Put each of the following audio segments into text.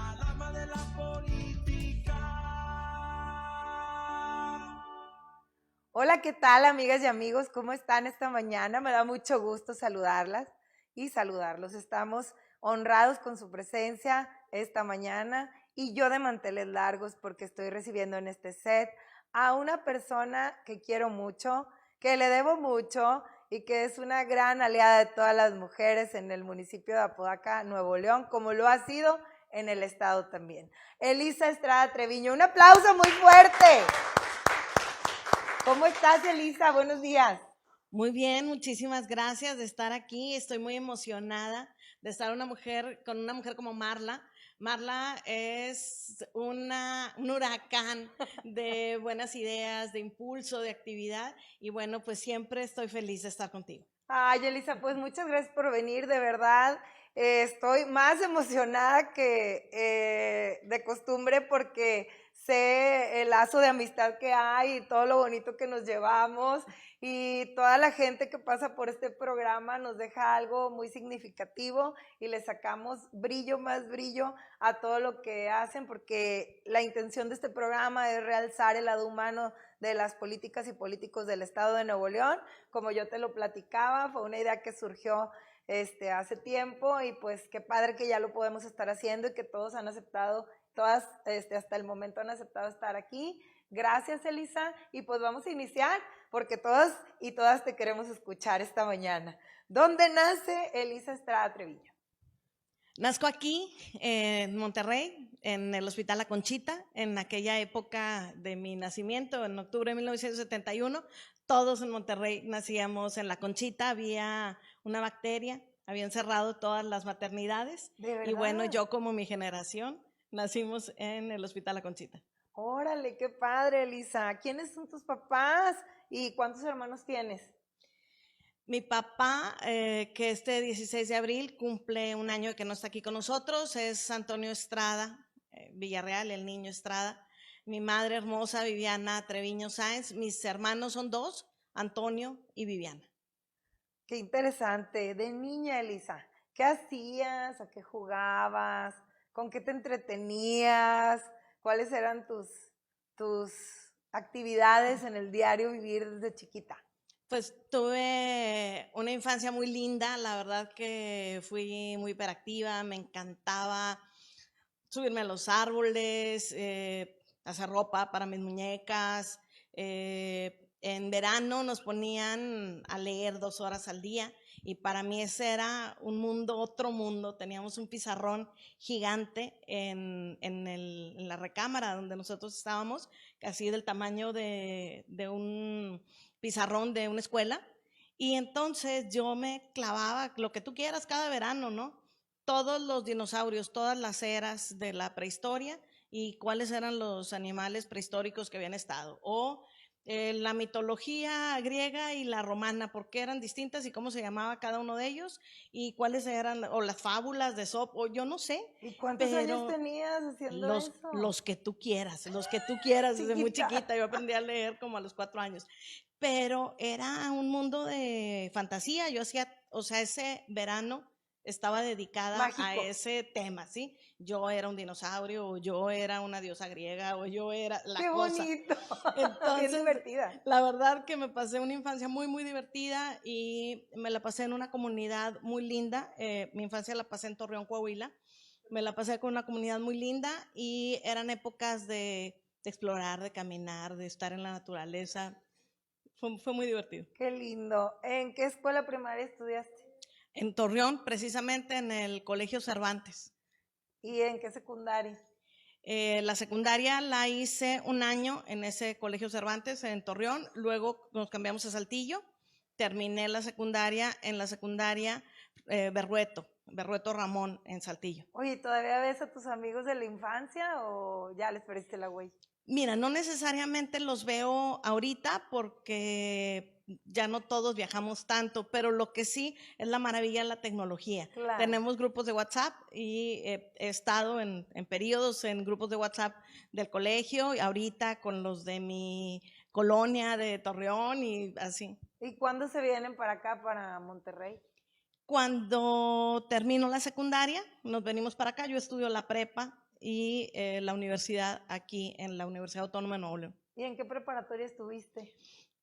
la dama de la política. Hola, ¿qué tal, amigas y amigos? ¿Cómo están esta mañana? Me da mucho gusto saludarlas y saludarlos. Estamos honrados con su presencia esta mañana y yo de manteles largos porque estoy recibiendo en este set a una persona que quiero mucho, que le debo mucho y que es una gran aliada de todas las mujeres en el municipio de Apodaca, Nuevo León, como lo ha sido en el estado también. Elisa Estrada Treviño, un aplauso muy fuerte. ¿Cómo estás, Elisa? Buenos días. Muy bien, muchísimas gracias de estar aquí. Estoy muy emocionada de estar con una mujer como Marla. Marla es un huracán de buenas ideas, de impulso, de actividad. Y bueno, pues siempre estoy feliz de estar contigo. Ay, Elisa, pues muchas gracias por venir, de verdad. Estoy más emocionada que de costumbre porque sé el lazo de amistad que hay y todo lo bonito que nos llevamos y toda la gente que pasa por este programa nos deja algo muy significativo y le sacamos brillo más brillo a todo lo que hacen porque la intención de este programa es realzar el lado humano de las políticas y políticos del estado de Nuevo León. Como yo te lo platicaba, fue una idea que surgió hace tiempo y pues qué padre que ya lo podemos estar haciendo y que todos han aceptado, todas hasta el momento han aceptado estar aquí. Gracias, Elisa, y pues vamos a iniciar porque todos y todas te queremos escuchar esta mañana. ¿Dónde nace Elisa Estrada Treviño? Nazco aquí, en Monterrey, en el Hospital La Conchita, en aquella época de mi nacimiento, en octubre de 1971. Todos en Monterrey nacíamos en La Conchita, había una bacteria, habían cerrado todas las maternidades. ¿De verdad? Y bueno, yo como mi generación nacimos en el Hospital La Conchita. Órale, qué padre, Elisa. ¿Quiénes son tus papás y cuántos hermanos tienes? Mi papá, que este 16 de abril cumple un año que no está aquí con nosotros, es Antonio Estrada Villarreal, el niño Estrada. Mi madre hermosa, Viviana Treviño Sáenz. Mis hermanos son dos, Antonio y Viviana. Qué interesante. De niña, Elisa, ¿qué hacías? ¿A qué jugabas? ¿Con qué te entretenías? ¿Cuáles eran tus actividades en el diario vivir desde chiquita? Pues tuve una infancia muy linda, la verdad que fui muy hiperactiva, me encantaba subirme a los árboles, hacer ropa para mis muñecas. En verano nos ponían a leer 2 horas al día y para mí ese era un mundo, otro mundo. Teníamos un pizarrón gigante en la recámara donde nosotros estábamos, casi del tamaño de un pizarrón de una escuela. Y entonces yo me clavaba lo que tú quieras cada verano, ¿no? Todos los dinosaurios, todas las eras de la prehistoria y cuáles eran los animales prehistóricos que habían estado. O la mitología griega y la romana, por qué eran distintas y cómo se llamaba cada uno de ellos y cuáles eran, o las fábulas de Esopo, o yo no sé. ¿Y cuántos años tenías haciendo eso? Los que tú quieras, desde muy chiquita. Yo aprendí a leer como a los 4 años. Pero era un mundo de fantasía. Yo hacía, o sea, ese verano estaba dedicada Mágico. a ese tema, ¿sí? Yo era un dinosaurio, o yo era una diosa griega, o yo era la ¡Qué cosa. bonito! Entonces, bien divertida. la verdad que me pasé una infancia muy, muy divertida y me la pasé en una comunidad muy linda. Mi infancia la pasé en Torreón, Coahuila. Me la pasé con una comunidad muy linda y eran épocas de explorar, de caminar, de estar en la naturaleza. Fue muy divertido. Qué lindo. ¿En qué escuela primaria estudiaste? En Torreón, precisamente en el Colegio Cervantes. ¿Y en qué secundaria? La secundaria la hice un año en ese Colegio Cervantes en Torreón, luego nos cambiamos a Saltillo, terminé la secundaria en la secundaria Berrueto Ramón en Saltillo. Oye, ¿todavía ves a tus amigos de la infancia o ya les perdiste la huella? Mira, no necesariamente los veo ahorita porque ya no todos viajamos tanto, pero lo que sí es la maravilla de la tecnología. Claro. Tenemos grupos de WhatsApp y he estado en periodos en grupos de WhatsApp del colegio y ahorita con los de mi colonia de Torreón y así. ¿Y cuándo se vienen para acá, para Monterrey? Cuando termino la secundaria, nos venimos para acá, yo estudio la prepa y la universidad aquí en la Universidad Autónoma de Nuevo León. ¿Y en qué preparatoria estuviste?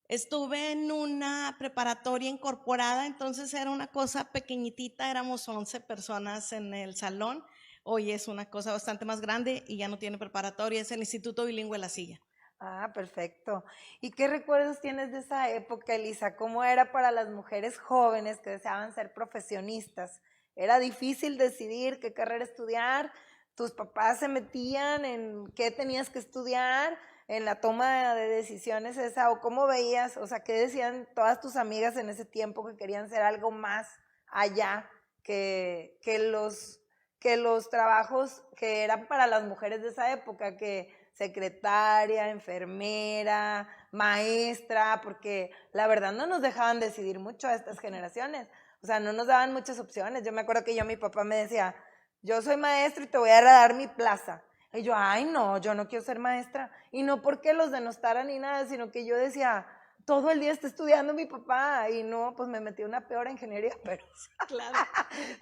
Estuve en una preparatoria incorporada, entonces era una cosa pequeñitita, éramos 11 personas en el salón. Hoy es una cosa bastante más grande y ya no tiene preparatoria, es el Instituto Bilingüe La Silla. Ah, perfecto. ¿Y qué recuerdos tienes de esa época, Elisa? ¿Cómo era para las mujeres jóvenes que deseaban ser profesionistas? ¿Era difícil decidir qué carrera estudiar? ¿Tus papás se metían en qué tenías que estudiar, en la toma de decisiones esa? ¿O cómo veías? O sea, ¿qué decían todas tus amigas en ese tiempo que querían ser algo más allá que los trabajos que eran para las mujeres de esa época, que secretaria, enfermera, maestra, porque la verdad no nos dejaban decidir mucho a estas generaciones, o sea, no nos daban muchas opciones. Yo me acuerdo que mi papá me decía, yo soy maestro y te voy a dar mi plaza. Y yo, ay no, yo no quiero ser maestra. Y no porque los denostaran ni nada, sino que yo decía, todo el día está estudiando mi papá. Y no, pues me metí una peor ingeniería, pero, Claro.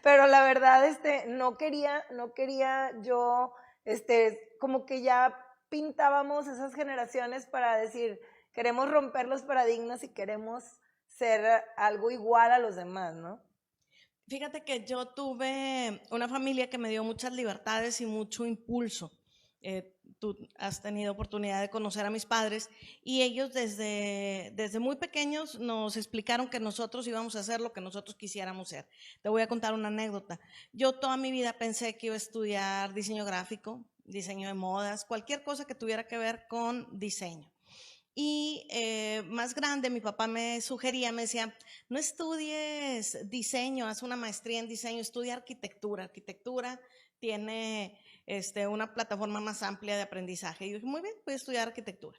pero la verdad, no quería yo, como que ya pintábamos esas generaciones para decir, queremos romper los paradigmas y queremos ser algo igual a los demás, ¿no? Fíjate que yo tuve una familia que me dio muchas libertades y mucho impulso. Tú has tenido oportunidad de conocer a mis padres y ellos desde muy pequeños nos explicaron que nosotros íbamos a hacer lo que nosotros quisiéramos ser. Te voy a contar una anécdota. Yo toda mi vida pensé que iba a estudiar diseño gráfico, diseño de modas, cualquier cosa que tuviera que ver con diseño. Y más grande, mi papá me sugería, me decía, no estudies diseño, haz una maestría en diseño, estudia arquitectura. Arquitectura tiene una plataforma más amplia de aprendizaje. Y yo dije, muy bien, voy a estudiar arquitectura.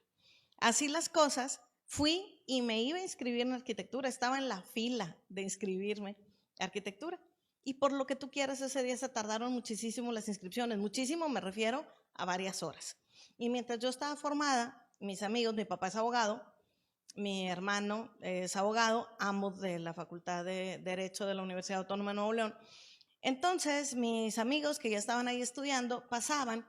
Así las cosas, fui y me iba a inscribir en arquitectura, estaba en la fila de inscribirme en arquitectura. Y por lo que tú quieras, ese día se tardaron muchísimo las inscripciones, muchísimo me refiero a varias horas. Y mientras yo estaba formada, mis amigos, mi papá es abogado, mi hermano es abogado, ambos de la Facultad de Derecho de la Universidad Autónoma de Nuevo León. Entonces, mis amigos que ya estaban ahí estudiando pasaban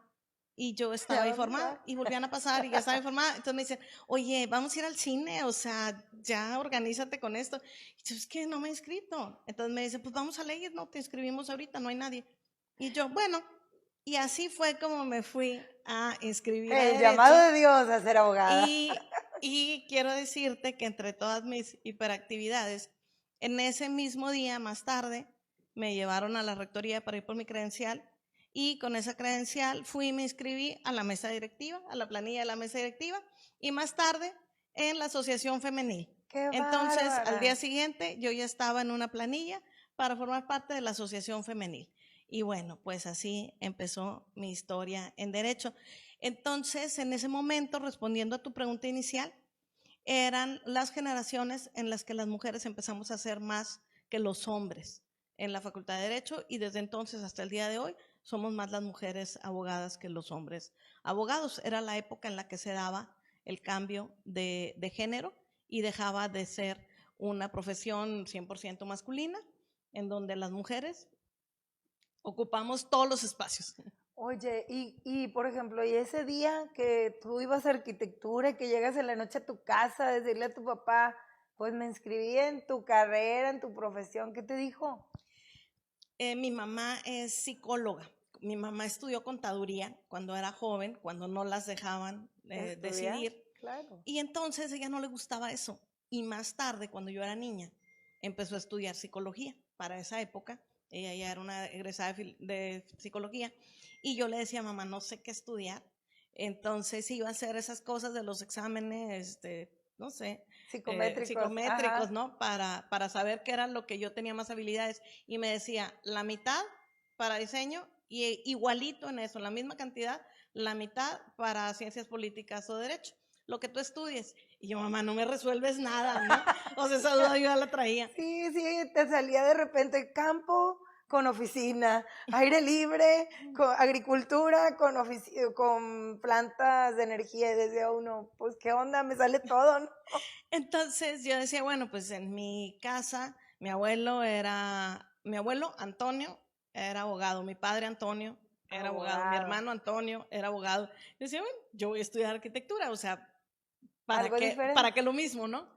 y yo estaba ahí formada y volvían a pasar y ya estaba informada. Entonces me dicen, oye, vamos a ir al cine, o sea, ya organízate con esto. Y yo, es que no me he inscrito. Entonces me dicen, pues vamos a leer, no te inscribimos ahorita, no hay nadie. Y yo, bueno, y así fue como me fui a inscribir a El Derecho. llamado de Dios a ser abogada. Y quiero decirte que entre todas mis hiperactividades, en ese mismo día, más tarde, me llevaron a la rectoría para ir por mi credencial y con esa credencial fui y me inscribí a la mesa directiva, a la planilla de la mesa directiva y más tarde en la asociación femenil. ¡Qué Entonces, bárbara! al día siguiente yo ya estaba en una planilla para formar parte de la asociación femenil. Y bueno, pues así empezó mi historia en derecho. Entonces, en ese momento, respondiendo a tu pregunta inicial, eran las generaciones en las que las mujeres empezamos a ser más que los hombres en la Facultad de Derecho y desde entonces hasta el día de hoy somos más las mujeres abogadas que los hombres abogados. Era la época en la que se daba el cambio de género y dejaba de ser una profesión 100% masculina, en donde las mujeres ocupamos todos los espacios. Oye, por ejemplo, y ese día que tú ibas a arquitectura y que llegas en la noche a tu casa a decirle a tu papá, pues me inscribí en tu carrera, en tu profesión, ¿qué te dijo? Mi mamá es psicóloga. Mi mamá estudió contaduría cuando era joven, cuando no las dejaban decidir. Claro. Y entonces a ella no le gustaba eso. Y más tarde, cuando yo era niña, empezó a estudiar psicología. Para esa época, ella ya era una egresada de psicología. Y yo le decía, mamá, no sé qué estudiar. Entonces iba a hacer esas cosas de los exámenes, no sé, psicométricos, ¿no? Para saber qué era lo que yo tenía más habilidades. Y me decía, la mitad para diseño y igualito en eso, la misma cantidad, la mitad para ciencias políticas o derecho, lo que tú estudies. Y yo, mamá, no me resuelves nada, ¿no? O sea, esa duda yo ya la traía. Sí, te salía de repente campo con oficina, aire libre, con agricultura, con plantas de energía. Y decía uno, pues, ¿qué onda? Me sale todo, ¿no? Entonces yo decía, bueno, pues en mi casa, mi abuelo Antonio era abogado, mi padre Antonio era abogado. Mi hermano Antonio era abogado. Yo decía, bueno, yo voy a estudiar arquitectura, o sea, ¿para qué lo mismo, no?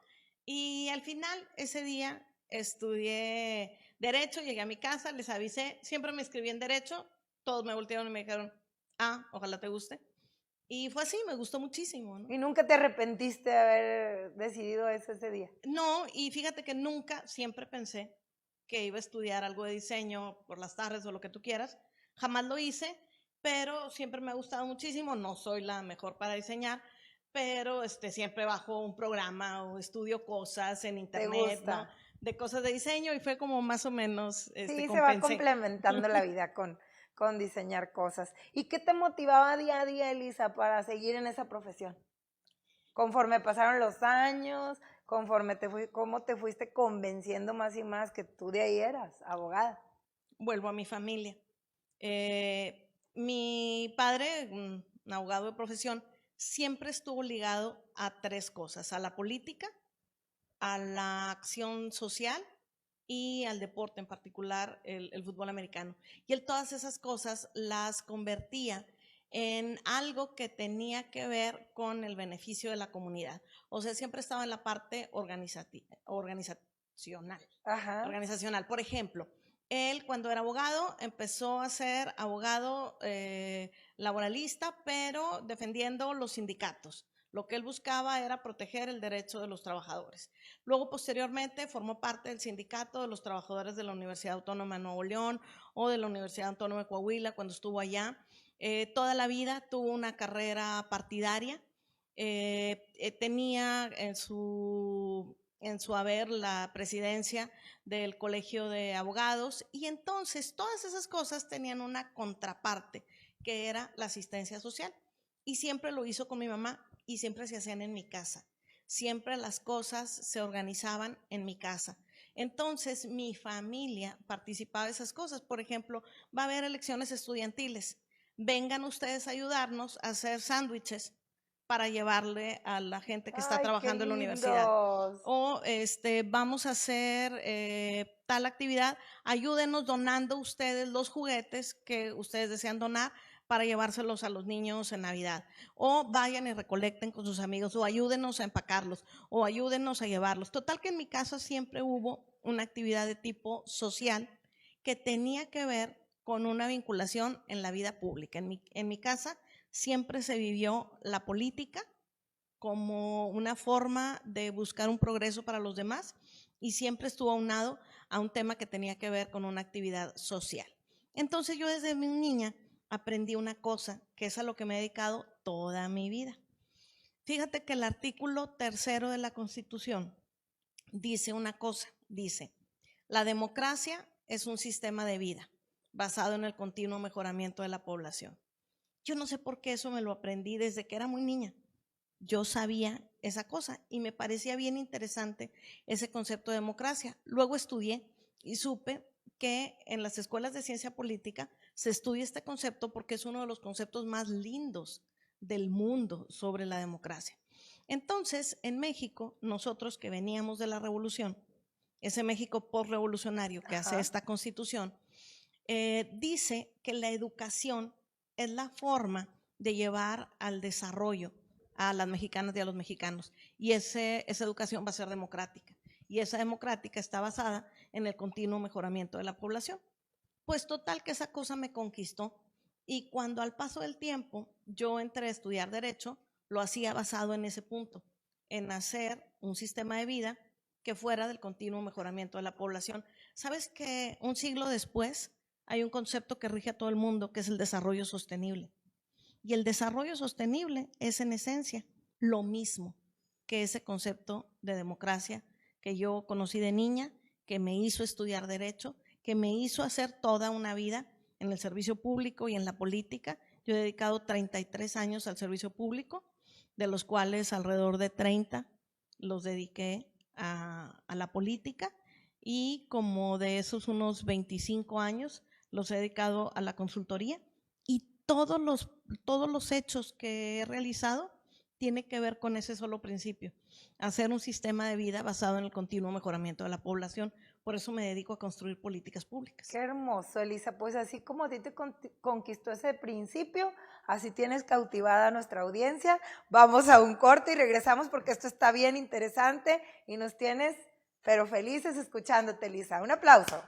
Y al final, ese día, estudié Derecho, llegué a mi casa, les avisé, siempre me escribí en Derecho, todos me voltearon y me dijeron, ojalá te guste. Y fue así, me gustó muchísimo, ¿no? ¿Y nunca te arrepentiste de haber decidido eso ese día? No, y fíjate que nunca, siempre pensé que iba a estudiar algo de diseño por las tardes o lo que tú quieras. Jamás lo hice, pero siempre me ha gustado muchísimo. No soy la mejor para diseñar, pero siempre bajo un programa o estudio cosas en internet, ¿no? De cosas de diseño y fue como más o menos sí, se va complementando la vida con diseñar cosas. ¿Y qué te motivaba día a día, Elisa, para seguir en esa profesión? Conforme pasaron los años, conforme cómo te fuiste convenciendo más y más que tú de ahí eras abogada. Vuelvo a mi familia. Mi padre, un abogado de profesión, siempre estuvo ligado a tres cosas: a la política, a la acción social y al deporte, en particular el fútbol americano. Y él todas esas cosas las convertía en algo que tenía que ver con el beneficio de la comunidad. O sea, siempre estaba en la parte organizacional. Ajá. Organizacional. Por ejemplo, él cuando era abogado empezó a ser abogado laboralista, pero defendiendo los sindicatos. Lo que él buscaba era proteger el derecho de los trabajadores. Luego, posteriormente, formó parte del sindicato de los trabajadores de la Universidad Autónoma de Nuevo León o de la Universidad Autónoma de Coahuila cuando estuvo allá. Toda la vida tuvo una carrera partidaria. Tenía en su haber la presidencia del Colegio de Abogados y entonces todas esas cosas tenían una contraparte que era la asistencia social y siempre lo hizo con mi mamá y siempre se hacían en mi casa. Siempre las cosas se organizaban en mi casa. Entonces mi familia participaba de esas cosas. Por ejemplo, va a haber elecciones estudiantiles. Vengan ustedes a ayudarnos a hacer sándwiches para llevarle a la gente que está trabajando en la universidad. O vamos a hacer tal actividad, ayúdenos donando ustedes los juguetes que ustedes desean donar para llevárselos a los niños en Navidad. O vayan y recolecten con sus amigos, o ayúdenos a empacarlos, o ayúdenos a llevarlos. Total que en mi casa siempre hubo una actividad de tipo social que tenía que ver con una vinculación en la vida pública. En mi casa siempre se vivió la política como una forma de buscar un progreso para los demás y siempre estuvo aunado a un tema que tenía que ver con una actividad social. Entonces yo desde mi niña aprendí una cosa que es a lo que me he dedicado toda mi vida. Fíjate que el artículo 3 de la Constitución dice una cosa, dice: la democracia es un sistema de vida basado en el continuo mejoramiento de la población. Yo no sé por qué eso me lo aprendí desde que era muy niña. Yo sabía esa cosa y me parecía bien interesante ese concepto de democracia. Luego estudié y supe que en las escuelas de ciencia política se estudia este concepto porque es uno de los conceptos más lindos del mundo sobre la democracia. Entonces, en México, nosotros que veníamos de la revolución, ese México postrevolucionario que hace esta Constitución, dice que la educación es la forma de llevar al desarrollo a las mexicanas y a los mexicanos. Y esa educación va a ser democrática. Y esa democrática está basada en el continuo mejoramiento de la población. Pues total que esa cosa me conquistó. Y cuando al paso del tiempo yo entré a estudiar Derecho, lo hacía basado en ese punto, en hacer un sistema de vida que fuera del continuo mejoramiento de la población. ¿Sabes que un siglo después hay un concepto que rige a todo el mundo, que es el desarrollo sostenible? Y el desarrollo sostenible es en esencia lo mismo que ese concepto de democracia que yo conocí de niña, que me hizo estudiar Derecho, que me hizo hacer toda una vida en el servicio público y en la política. Yo he dedicado 33 años al servicio público, de los cuales alrededor de 30 los dediqué a la política y como de esos unos 25 años los he dedicado a la consultoría y todos los hechos que he realizado tienen que ver con ese solo principio, hacer un sistema de vida basado en el continuo mejoramiento de la población. por eso me dedico a construir políticas públicas. Qué hermoso, Elisa. Pues así como a ti te conquistó ese principio, así tienes cautivada a nuestra audiencia. Vamos a un corte y regresamos porque esto está bien interesante y nos tienes, pero felices escuchándote, Elisa. Un aplauso.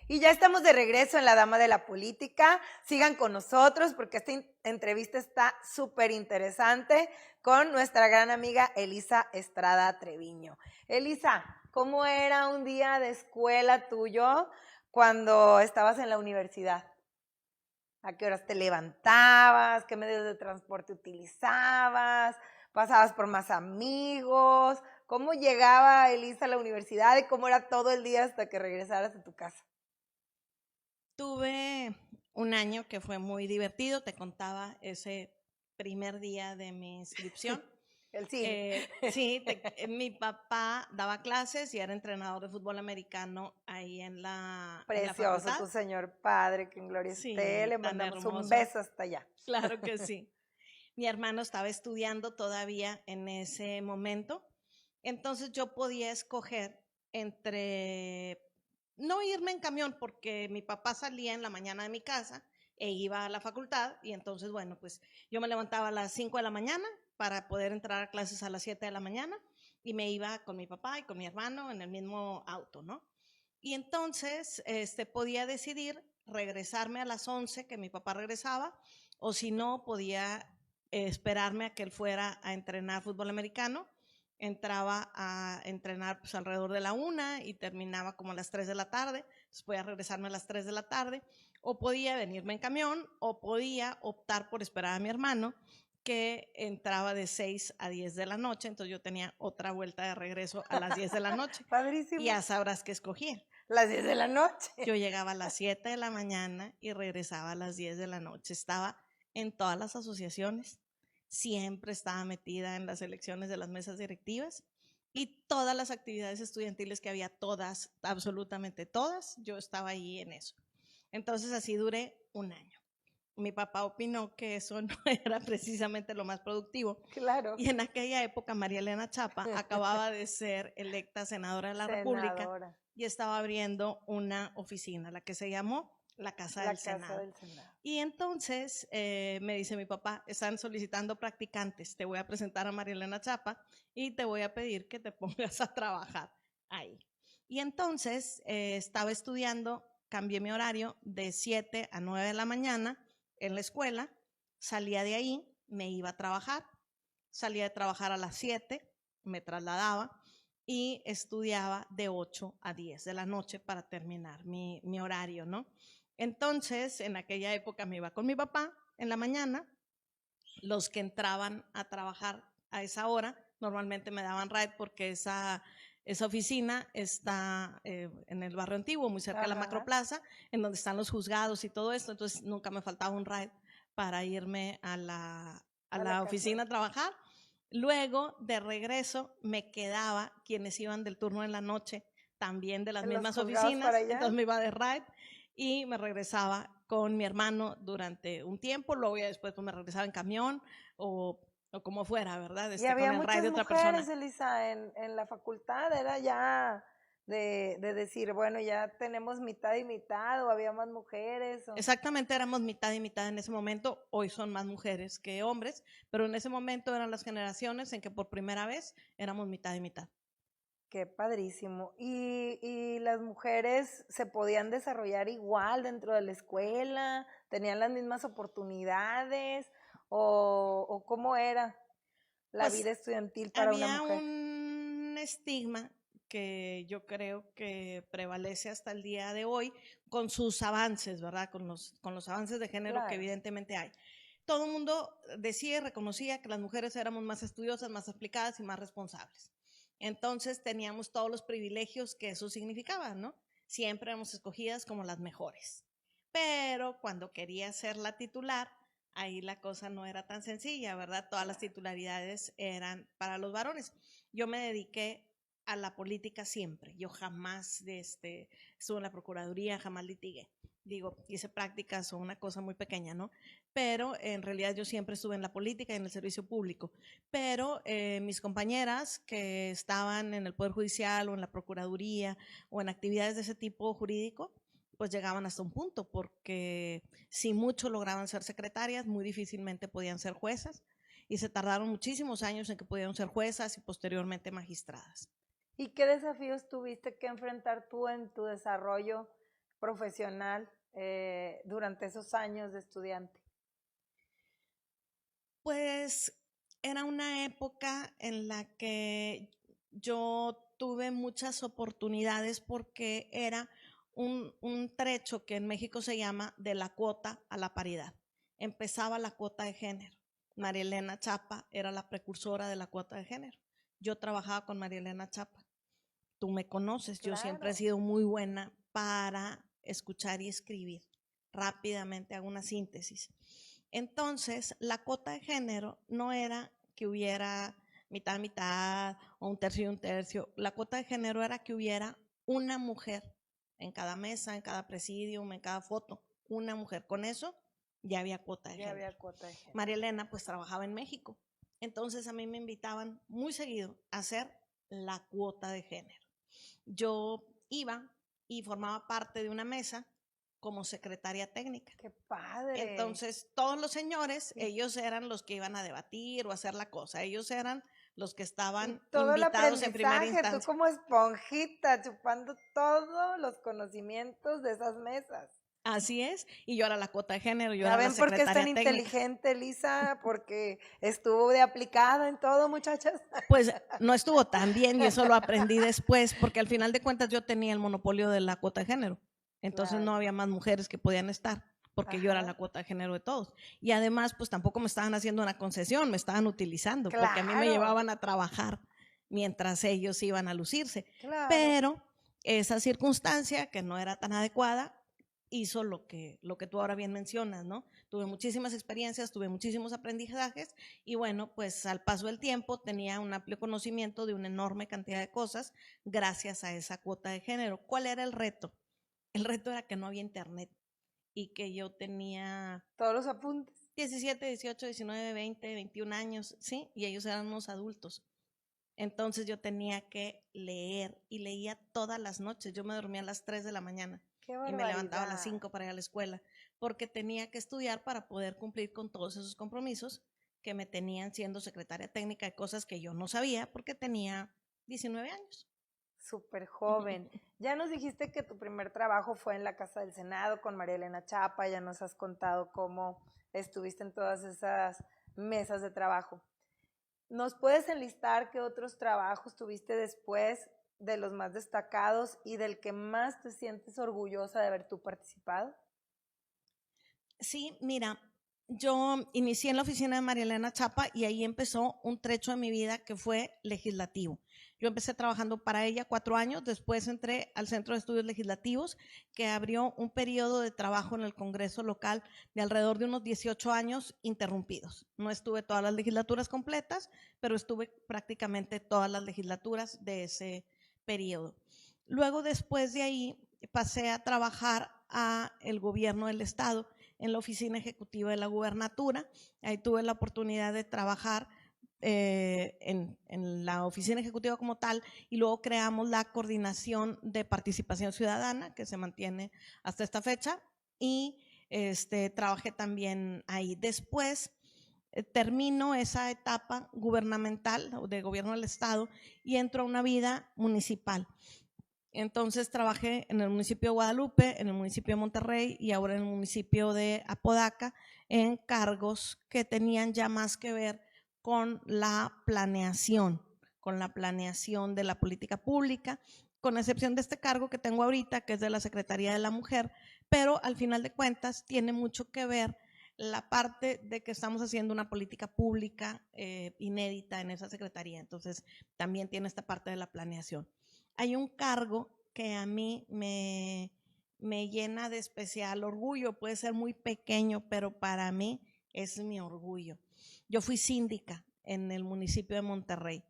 Y ya estamos de regreso en La Dama de la Política. Sigan con nosotros porque esta entrevista está súper interesante con nuestra gran amiga Elisa Estrada Treviño. Elisa, ¿cómo era un día de escuela tuyo cuando estabas en la universidad? ¿A qué horas te levantabas? ¿Qué medios de transporte utilizabas? ¿Pasabas por más amigos? ¿Cómo llegaba Elisa a la universidad y cómo era todo el día hasta que regresaras a tu casa? Tuve un año que fue muy divertido, te contaba ese primer día de mi inscripción. El cine. Sí, mi papá daba clases y era entrenador de fútbol americano ahí en la Precioso facultad. tu señor padre, que en gloria Sí, esté. Le tan mandamos un hermoso. beso hasta allá. Claro que sí. Mi hermano estaba estudiando todavía en ese momento, entonces yo podía escoger entre no irme en camión porque mi papá salía en la mañana de mi casa e iba a la facultad y entonces, bueno, pues yo me levantaba a las 5 de la mañana para poder entrar a clases a las 7 de la mañana y me iba con mi papá y con mi hermano en el mismo auto, ¿no? Y entonces podía decidir regresarme a las 11 que mi papá regresaba o si no podía esperarme a que él fuera a entrenar fútbol americano. Entraba a entrenar pues, alrededor de la 1 y terminaba como a las 3 de la tarde, entonces podía regresarme a las 3 de la tarde, o podía venirme en camión, o podía optar por esperar a mi hermano, que entraba de 6 a 10 de la noche, entonces yo tenía otra vuelta de regreso a las 10 de la noche. Padrísimo. Y ya sabrás qué escogí. Las 10 de la noche. Yo llegaba a las 7 de la mañana y regresaba a las 10 de la noche. Estaba en todas las asociaciones, siempre estaba metida en las elecciones de las mesas directivas y todas las actividades estudiantiles que había, todas, absolutamente todas, yo estaba ahí en eso. Entonces así duré un año. Mi papá opinó que eso no era precisamente lo más productivo. Claro. Y en aquella época María Elena Chapa acababa de ser electa senadora de la República y estaba abriendo una oficina, la que se llamó la Casa del Senado. Y entonces me dice mi papá, están solicitando practicantes, te voy a presentar a María Elena Chapa y te voy a pedir que te pongas a trabajar ahí. Y entonces estaba estudiando, cambié mi horario de 7 a 9 de la mañana en la escuela, salía de ahí, me iba a trabajar, salía de trabajar a las 7, me trasladaba y estudiaba de 8 a 10 de la noche para terminar mi horario, ¿no? Entonces, en aquella época me iba con mi papá en la mañana, los que entraban a trabajar a esa hora, normalmente me daban ride porque esa oficina está en el barrio antiguo, muy cerca de la Macroplaza, en donde están los juzgados y todo esto, entonces nunca me faltaba un ride para irme a la oficina a trabajar. Luego, de regreso, me quedaba quienes iban del turno en la noche, también de las mismas oficinas, entonces me iba de ride y me regresaba con mi hermano durante un tiempo, luego ya después pues, me regresaba en camión o como fuera, ¿verdad? Y había con el muchas ride de otra mujeres, persona. Elisa, en la facultad, era ya de decir, bueno, ya tenemos mitad y mitad, o había más mujeres. O... Exactamente, éramos mitad y mitad en ese momento, hoy son más mujeres que hombres, pero en ese momento eran las generaciones en que por primera vez éramos mitad y mitad. Qué padrísimo. ¿Y las mujeres se podían desarrollar igual dentro de la escuela? ¿Tenían las mismas oportunidades? ¿O cómo era? la Pues vida estudiantil para una había mujer? un estigma que yo creo que prevalece hasta el día de hoy con sus avances, ¿verdad? Con los avances de género que Claro. evidentemente hay. Todo el mundo decía y reconocía que las mujeres éramos más estudiosas, más aplicadas y más responsables. Entonces teníamos todos los privilegios que eso significaba, ¿no? Siempre éramos escogidas como las mejores. Pero cuando quería ser la titular, ahí la cosa no era tan sencilla, ¿verdad? Todas las titularidades eran para los varones. Yo me dediqué a la política siempre. Yo jamás estuve en la Procuraduría, jamás litigué. Digo, hice prácticas o una cosa muy pequeña, ¿no? Pero en realidad yo siempre estuve en la política y en el servicio público. Pero mis compañeras que estaban en el Poder Judicial o en la Procuraduría o en actividades de ese tipo jurídico, pues llegaban hasta un punto, porque si mucho lograban ser secretarias, muy difícilmente podían ser juezas, y se tardaron muchísimos años en que pudieron ser juezas y posteriormente magistradas. ¿Y qué desafíos tuviste que enfrentar tú en tu desarrollo profesional durante esos años de estudiante? Pues era una época en la que yo tuve muchas oportunidades porque era un trecho que en México se llama de la cuota a la paridad. Empezaba la cuota de género. María Elena Chapa era la precursora de la cuota de género. Yo trabajaba con María Elena Chapa. Tú me conoces, yo siempre he Claro. sido muy buena para escuchar y escribir. Rápidamente hago una síntesis. Entonces, la cuota de género no era que hubiera mitad, mitad o un tercio y un tercio. La cuota de género era que hubiera una mujer en cada mesa, en cada presidium, en cada foto, una mujer. Con eso ya había cuota de Ya género. había cuota de género. María Elena pues trabajaba en México. Entonces a mí me invitaban muy seguido a hacer la cuota de género. Yo iba y formaba parte de una mesa como secretaria técnica. ¡Qué padre! Entonces, todos los señores, ellos eran los que iban a debatir o hacer la cosa. Ellos eran los que Y estaban todo el invitados en primera aprendizaje, tú instancia. como esponjita, chupando todos los conocimientos de esas mesas. Así es. Y yo era la cuota de género, yo Ya era la ven por qué es tan secretaria técnica. inteligente, Lisa, porque estuvo de aplicada en todo, muchachas. Pues no estuvo tan bien y eso lo aprendí después, porque al final de cuentas yo tenía el monopolio de la cuota de género. Entonces Claro. no había más mujeres que podían estar, porque yo era Ajá. la cuota de género de todos. Y además, pues tampoco me estaban haciendo una concesión, me estaban utilizando, porque a mí me Claro, llevaban a trabajar mientras ellos iban a lucirse. claro. Pero esa circunstancia, que no era tan adecuada, hizo lo que tú ahora bien mencionas, ¿no? Tuve muchísimas experiencias, tuve muchísimos aprendizajes y bueno, pues al paso del tiempo tenía un amplio conocimiento de una enorme cantidad de cosas gracias a esa cuota de género. ¿Cuál era el reto? El reto era que no había internet y que yo tenía Todos los apuntes. 17, 18, 19, 20, 21 años, ¿sí? Y ellos eran unos adultos. Entonces yo tenía que leer y leía todas las noches. Yo me dormía a las 3 de la mañana Qué y me levantaba a las barbaridad. 5 para ir a la escuela, porque tenía que estudiar para poder cumplir con todos esos compromisos que me tenían siendo secretaria técnica de cosas que yo no sabía porque tenía 19 años. Súper joven. Ya nos dijiste que tu primer trabajo fue en la Casa del Senado con María Elena Chapa, ya nos has contado cómo estuviste en todas esas mesas de trabajo. ¿Nos puedes enlistar qué otros trabajos tuviste después de los más destacados y del que más te sientes orgullosa de haber tú participado? Sí, mira, yo inicié en la oficina de María Elena Chapa y ahí empezó un trecho de mi vida que fue legislativo. Yo empecé trabajando para ella 4 años, después entré al Centro de Estudios Legislativos, que abrió un periodo de trabajo en el Congreso local de alrededor de unos 18 años interrumpidos. No estuve todas las legislaturas completas, pero estuve prácticamente todas las legislaturas de ese periodo. Luego, después de ahí, pasé a trabajar a el gobierno del estado en la oficina ejecutiva de la gubernatura. Ahí tuve la oportunidad de trabajar en la oficina ejecutiva como tal y luego creamos la coordinación de participación ciudadana que se mantiene hasta esta fecha y trabajé también ahí. Después termino esa etapa gubernamental de gobierno del estado y entro a una vida municipal. Entonces trabajé en el municipio de Guadalupe, en el municipio de Monterrey y ahora en el municipio de Apodaca en cargos que tenían ya más que ver con la planeación de la política pública, con excepción de este cargo que tengo ahorita, que es de la Secretaría de la Mujer, pero al final de cuentas tiene mucho que ver la parte de que estamos haciendo una política pública inédita en esa secretaría, entonces también tiene esta parte de la planeación. Hay un cargo que a mí me llena de especial orgullo, puede ser muy pequeño, pero para mí es mi orgullo. Yo fui síndica en el municipio de Monterrey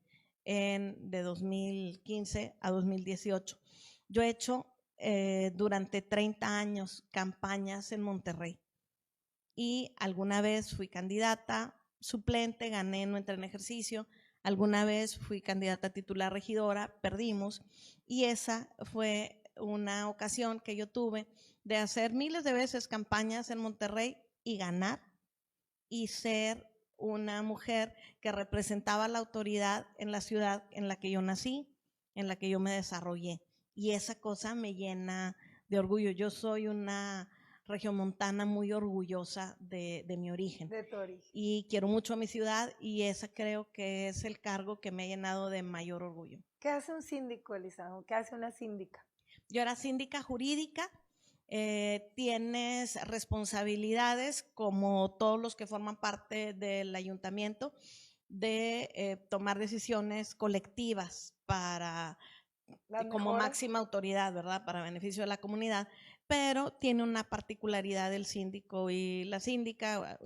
de 2015 a 2018. Yo he hecho durante 30 años campañas en Monterrey y alguna vez fui candidata suplente, gané, no entré en ejercicio. Alguna vez fui candidata titular regidora, perdimos, y esa fue una ocasión que yo tuve de hacer miles de veces campañas en Monterrey y ganar y ser una mujer que representaba la autoridad en la ciudad en la que yo nací, en la que yo me desarrollé. Y esa cosa me llena de orgullo. Yo soy una regiomontana muy orgullosa de mi origen. De tu origen. Y quiero mucho a mi ciudad y ese creo que es el cargo que me ha llenado de mayor orgullo. ¿Qué hace un síndico, Elisa? ¿Qué hace una síndica? Yo era síndica jurídica. Tienes responsabilidades como todos los que forman parte del ayuntamiento de tomar decisiones colectivas para como máxima autoridad, ¿verdad? Para beneficio de la comunidad, pero tiene una particularidad el síndico y la síndica,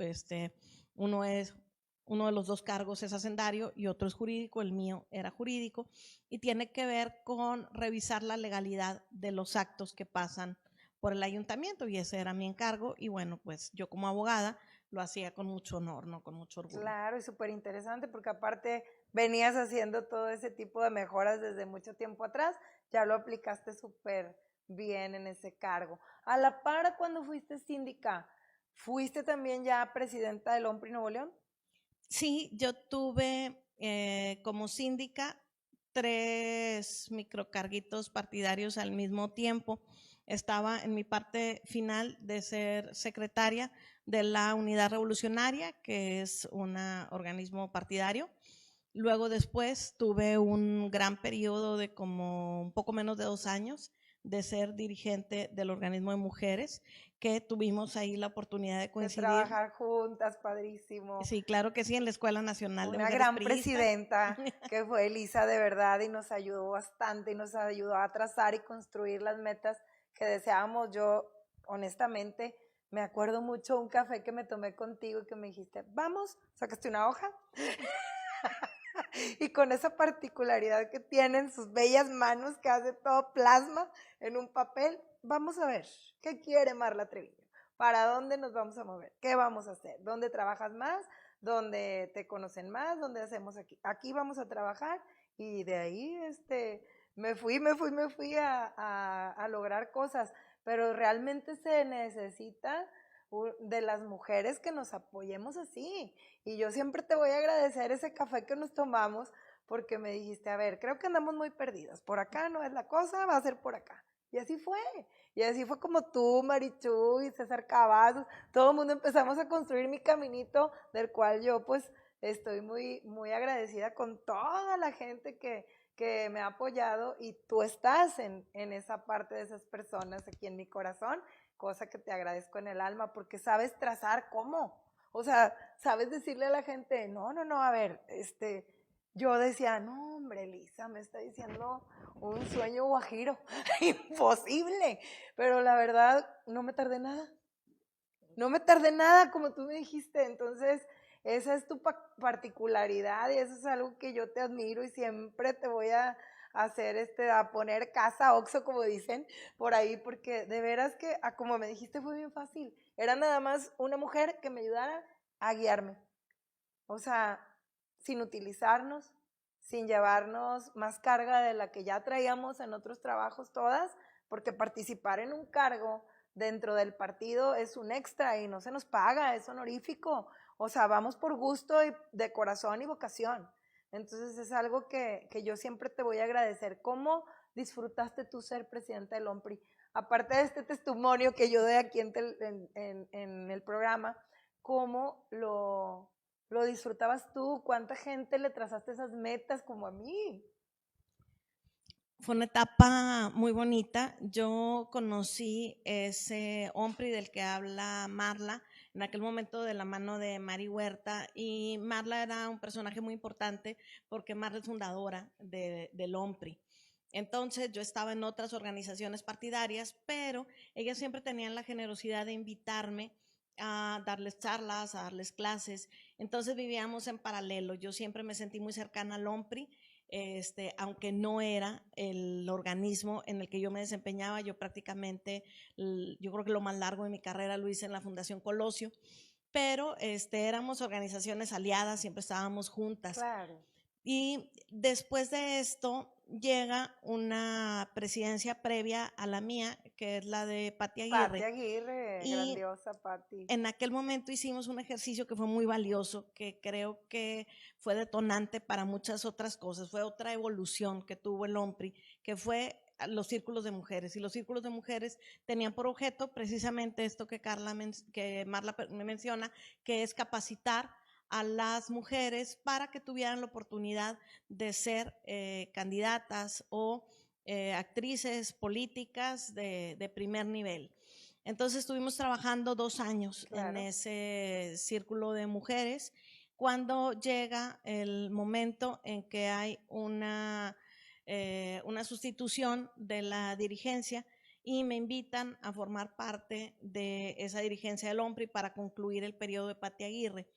uno de los dos cargos es hacendario y otro es jurídico, el mío era jurídico, y tiene que ver con revisar la legalidad de los actos que pasan por el ayuntamiento, y ese era mi encargo, y bueno, pues yo como abogada lo hacía con mucho honor, ¿no? Con mucho orgullo. Claro, y súper interesante porque aparte venías haciendo todo ese tipo de mejoras desde mucho tiempo atrás, ya lo aplicaste súper bien en ese cargo. A la par, cuando fuiste síndica, ¿fuiste también ya presidenta del OMPRI Nuevo León? Sí, yo tuve como síndica 3 microcarguitos partidarios al mismo tiempo. Estaba en mi parte final de ser secretaria de la Unidad Revolucionaria, que es un organismo partidario. Luego después tuve un gran periodo de como un poco menos de 2 años de ser dirigente del organismo de mujeres, que tuvimos ahí la oportunidad de coincidir. De trabajar juntas, padrísimo. Sí, claro que sí, en la Escuela Nacional de Mujeres Una gran Priistas. presidenta que fue Elisa, de verdad, y nos ayudó bastante y nos ayudó a trazar y construir las metas que deseábamos. Yo, honestamente, me acuerdo mucho un café que me tomé contigo y que me dijiste, vamos, sacaste una hoja. Y con esa particularidad que tienen sus bellas manos, que hace todo plasma en un papel, vamos a ver, ¿qué quiere Marla Treviño? ¿Para dónde nos vamos a mover? ¿Qué vamos a hacer? ¿Dónde trabajas más? ¿Dónde te conocen más? ¿Dónde hacemos aquí? Aquí vamos a trabajar, y de ahí me fui a lograr cosas, pero realmente se necesita de las mujeres que nos apoyemos así. Y yo siempre te voy a agradecer ese café que nos tomamos, porque me dijiste, a ver, creo que andamos muy perdidas, por acá no es la cosa, va a ser por acá. Y así fue como tú, Marichu y César Cavazos, todo el mundo empezamos a construir mi caminito, del cual yo pues estoy muy, muy agradecida con toda la gente que me ha apoyado, y tú estás en esa parte de esas personas aquí en mi corazón, cosa que te agradezco en el alma, porque sabes trazar cómo, o sea, sabes decirle a la gente, no, a ver, yo decía, no, hombre, Elisa, me está diciendo un sueño guajiro, imposible, pero la verdad, no me tardé nada, como tú me dijiste. Entonces, esa es tu particularidad, y eso es algo que yo te admiro, y siempre te voy a hacer, a poner casa, oxo, como dicen por ahí, porque de veras que, como me dijiste, fue bien fácil. Era nada más una mujer que me ayudara a guiarme. O sea, sin utilizarnos, sin llevarnos más carga de la que ya traíamos en otros trabajos todas, porque participar en un cargo dentro del partido es un extra y no se nos paga, es honorífico. O sea, vamos por gusto y de corazón y vocación. Entonces es algo que yo siempre te voy a agradecer. ¿Cómo disfrutaste tú ser presidenta del OMPRI? Aparte de este testimonio que yo doy aquí en el programa, ¿cómo lo ¿Lo disfrutabas tú? ¿Cuánta gente le trazaste esas metas como a mí? Fue una etapa muy bonita. Yo conocí ese OMPRI del que habla Marla, en aquel momento de la mano de Mari Huerta, y Marla era un personaje muy importante porque Marla es fundadora del OMPRI. Entonces yo estaba en otras organizaciones partidarias, pero ellas siempre tenían la generosidad de invitarme a darles charlas, a darles clases. Entonces vivíamos en paralelo. Yo siempre me sentí muy cercana al OMPRI, aunque no era el organismo en el que yo me desempeñaba. Yo prácticamente, yo creo que lo más largo de mi carrera lo hice en la Fundación Colosio, pero éramos organizaciones aliadas, siempre estábamos juntas. Claro. Y después de esto llega una presidencia previa a la mía, que es la de Pati Aguirre. Pati Aguirre, y grandiosa Pati. en aquel momento hicimos un ejercicio que fue muy valioso, que creo que fue detonante para muchas otras cosas. Fue otra evolución que tuvo el OMPRI, que fue los círculos de mujeres. Y los círculos de mujeres tenían por objeto precisamente esto que Marla me menciona, que es capacitar a las mujeres para que tuvieran la oportunidad de ser candidatas o actrices políticas de primer nivel. Entonces estuvimos trabajando 2 años en ese círculo de mujeres, cuando llega el momento en que hay una sustitución de la dirigencia y me invitan a formar parte de esa dirigencia del OMPRI para concluir el periodo de Pati Aguirre.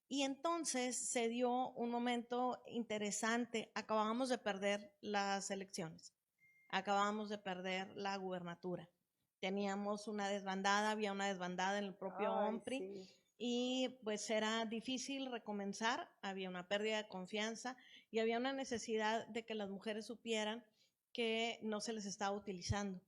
Y entonces se dio un momento interesante. Acabábamos de perder las elecciones, acabábamos de perder la gubernatura. Teníamos una desbandada, había una desbandada en el propio OMPRI, sí. Y pues era difícil recomenzar, había una pérdida de confianza y había una necesidad de que las mujeres supieran que no se les estaba utilizando,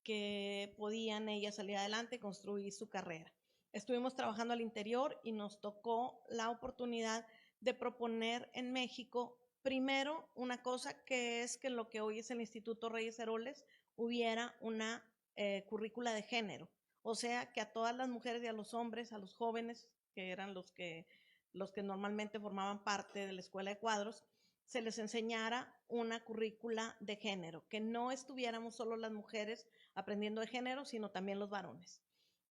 que podían ellas salir adelante y construir su carrera. Estuvimos trabajando al interior y nos tocó la oportunidad de proponer en México, primero, una cosa que es que lo que hoy es el Instituto Reyes Heroles hubiera una currícula de género, o sea, que a todas las mujeres y a los hombres, a los jóvenes, que eran los que normalmente formaban parte de la escuela de cuadros, se les enseñara una currícula de género, que no estuviéramos solo las mujeres aprendiendo de género, sino también los varones.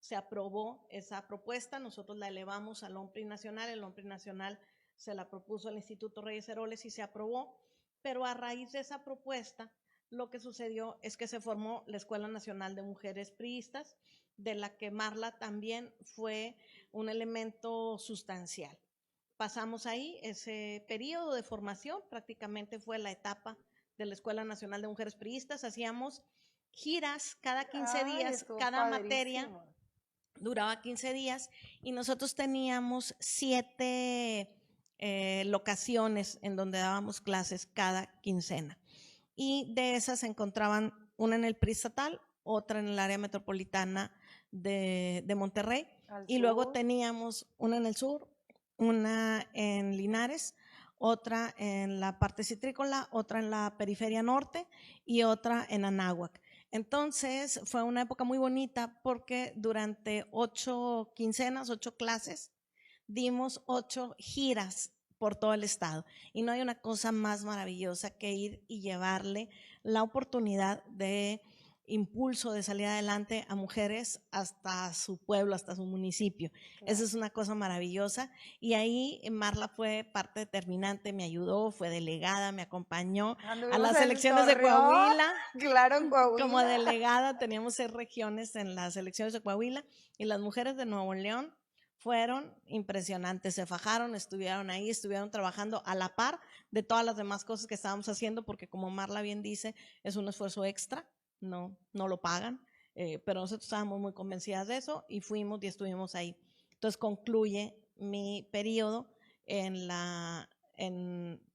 Se aprobó esa propuesta, nosotros la elevamos al OMPRI Nacional, el OMPRI Nacional se la propuso al Instituto Reyes Heroles y se aprobó, pero a raíz de esa propuesta, lo que sucedió es que se formó la Escuela Nacional de Mujeres Priistas, de la que Marla también fue un elemento sustancial. Pasamos ahí ese periodo de formación, prácticamente fue la etapa de la Escuela Nacional de Mujeres Priistas. Hacíamos giras cada 15 días, cada materia duraba 15 días y nosotros teníamos 7 locaciones en donde dábamos clases cada quincena. Y de esas se encontraban una en el PRI estatal, otra en el área metropolitana de Monterrey, y luego teníamos una en el sur, una en Linares, otra en la parte citrícola, otra en la periferia norte y otra en Anáhuac. Entonces fue una época muy bonita porque durante 8 quincenas, 8 clases, dimos 8 giras por todo el estado. Y no hay una cosa más maravillosa que ir y llevarle la oportunidad de impulso de salir adelante a mujeres hasta su pueblo, hasta su municipio. Claro. Esa es una cosa maravillosa. Y ahí Marla fue parte determinante, me ayudó, fue delegada, me acompañó a las elecciones de Coahuila. Claro, en Coahuila. Como delegada teníamos 6 regiones en las elecciones de Coahuila y las mujeres de Nuevo León fueron impresionantes, se fajaron, estuvieron ahí, estuvieron trabajando a la par de todas las demás cosas que estábamos haciendo, porque como Marla bien dice, es un esfuerzo extra, no lo pagan, pero nosotros estábamos muy convencidas de eso y fuimos y estuvimos ahí. Entonces concluye mi periodo en la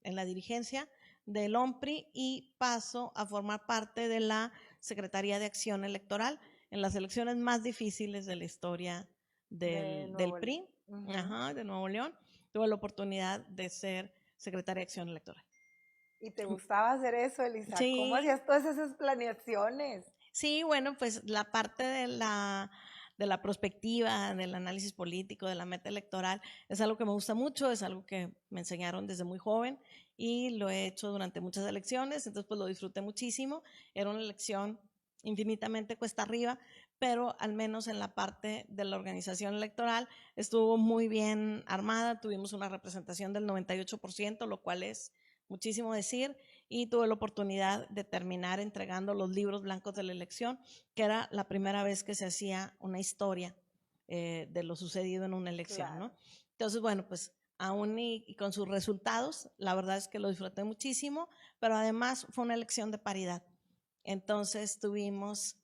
dirigencia del OMPRI y paso a formar parte de la Secretaría de Acción Electoral en las elecciones más difíciles de la historia del PRI, de Nuevo León. Tuve la oportunidad de ser secretaria de Acción Electoral. ¿Y te gustaba hacer eso, Elisa? Sí. ¿Cómo hacías todas esas planeaciones? Sí, bueno, pues la parte de la de la perspectiva, del análisis político, de la meta electoral, es algo que me gusta mucho, es algo que me enseñaron desde muy joven y lo he hecho durante muchas elecciones, entonces pues lo disfruté muchísimo. Era una elección infinitamente cuesta arriba, pero al menos en la parte de la organización electoral estuvo muy bien armada, tuvimos una representación del 98%, lo cual es muchísimo decir, y tuve la oportunidad de terminar entregando los libros blancos de la elección, que era la primera vez que se hacía una historia de lo sucedido en una elección, Claro. ¿no? Entonces, bueno, pues aún y con sus resultados, la verdad es que lo disfruté muchísimo, pero además fue una elección de paridad. Entonces tuvimos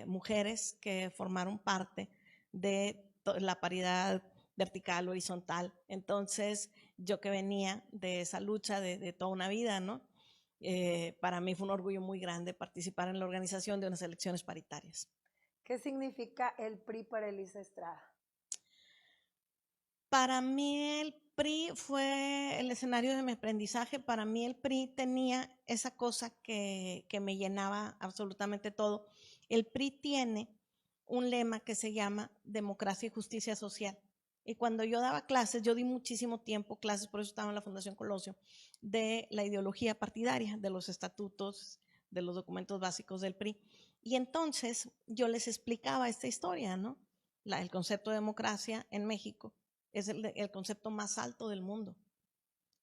mujeres que formaron parte de la paridad vertical, horizontal. Entonces, yo que venía de esa lucha de toda una vida, ¿no? Para mí fue un orgullo muy grande participar en la organización de unas elecciones paritarias. ¿Qué significa el PRI para Elisa Estrada? Para mí el PRI fue el escenario de mi aprendizaje. Para mí el PRI tenía esa cosa que me llenaba absolutamente todo. El PRI tiene un lema que se llama democracia y justicia social. Y cuando yo daba clases, yo di muchísimo tiempo clases, por eso estaba en la Fundación Colosio, de la ideología partidaria, de los estatutos, de los documentos básicos del PRI. Y entonces yo les explicaba esta historia, ¿no? El concepto de democracia en México es el concepto más alto del mundo.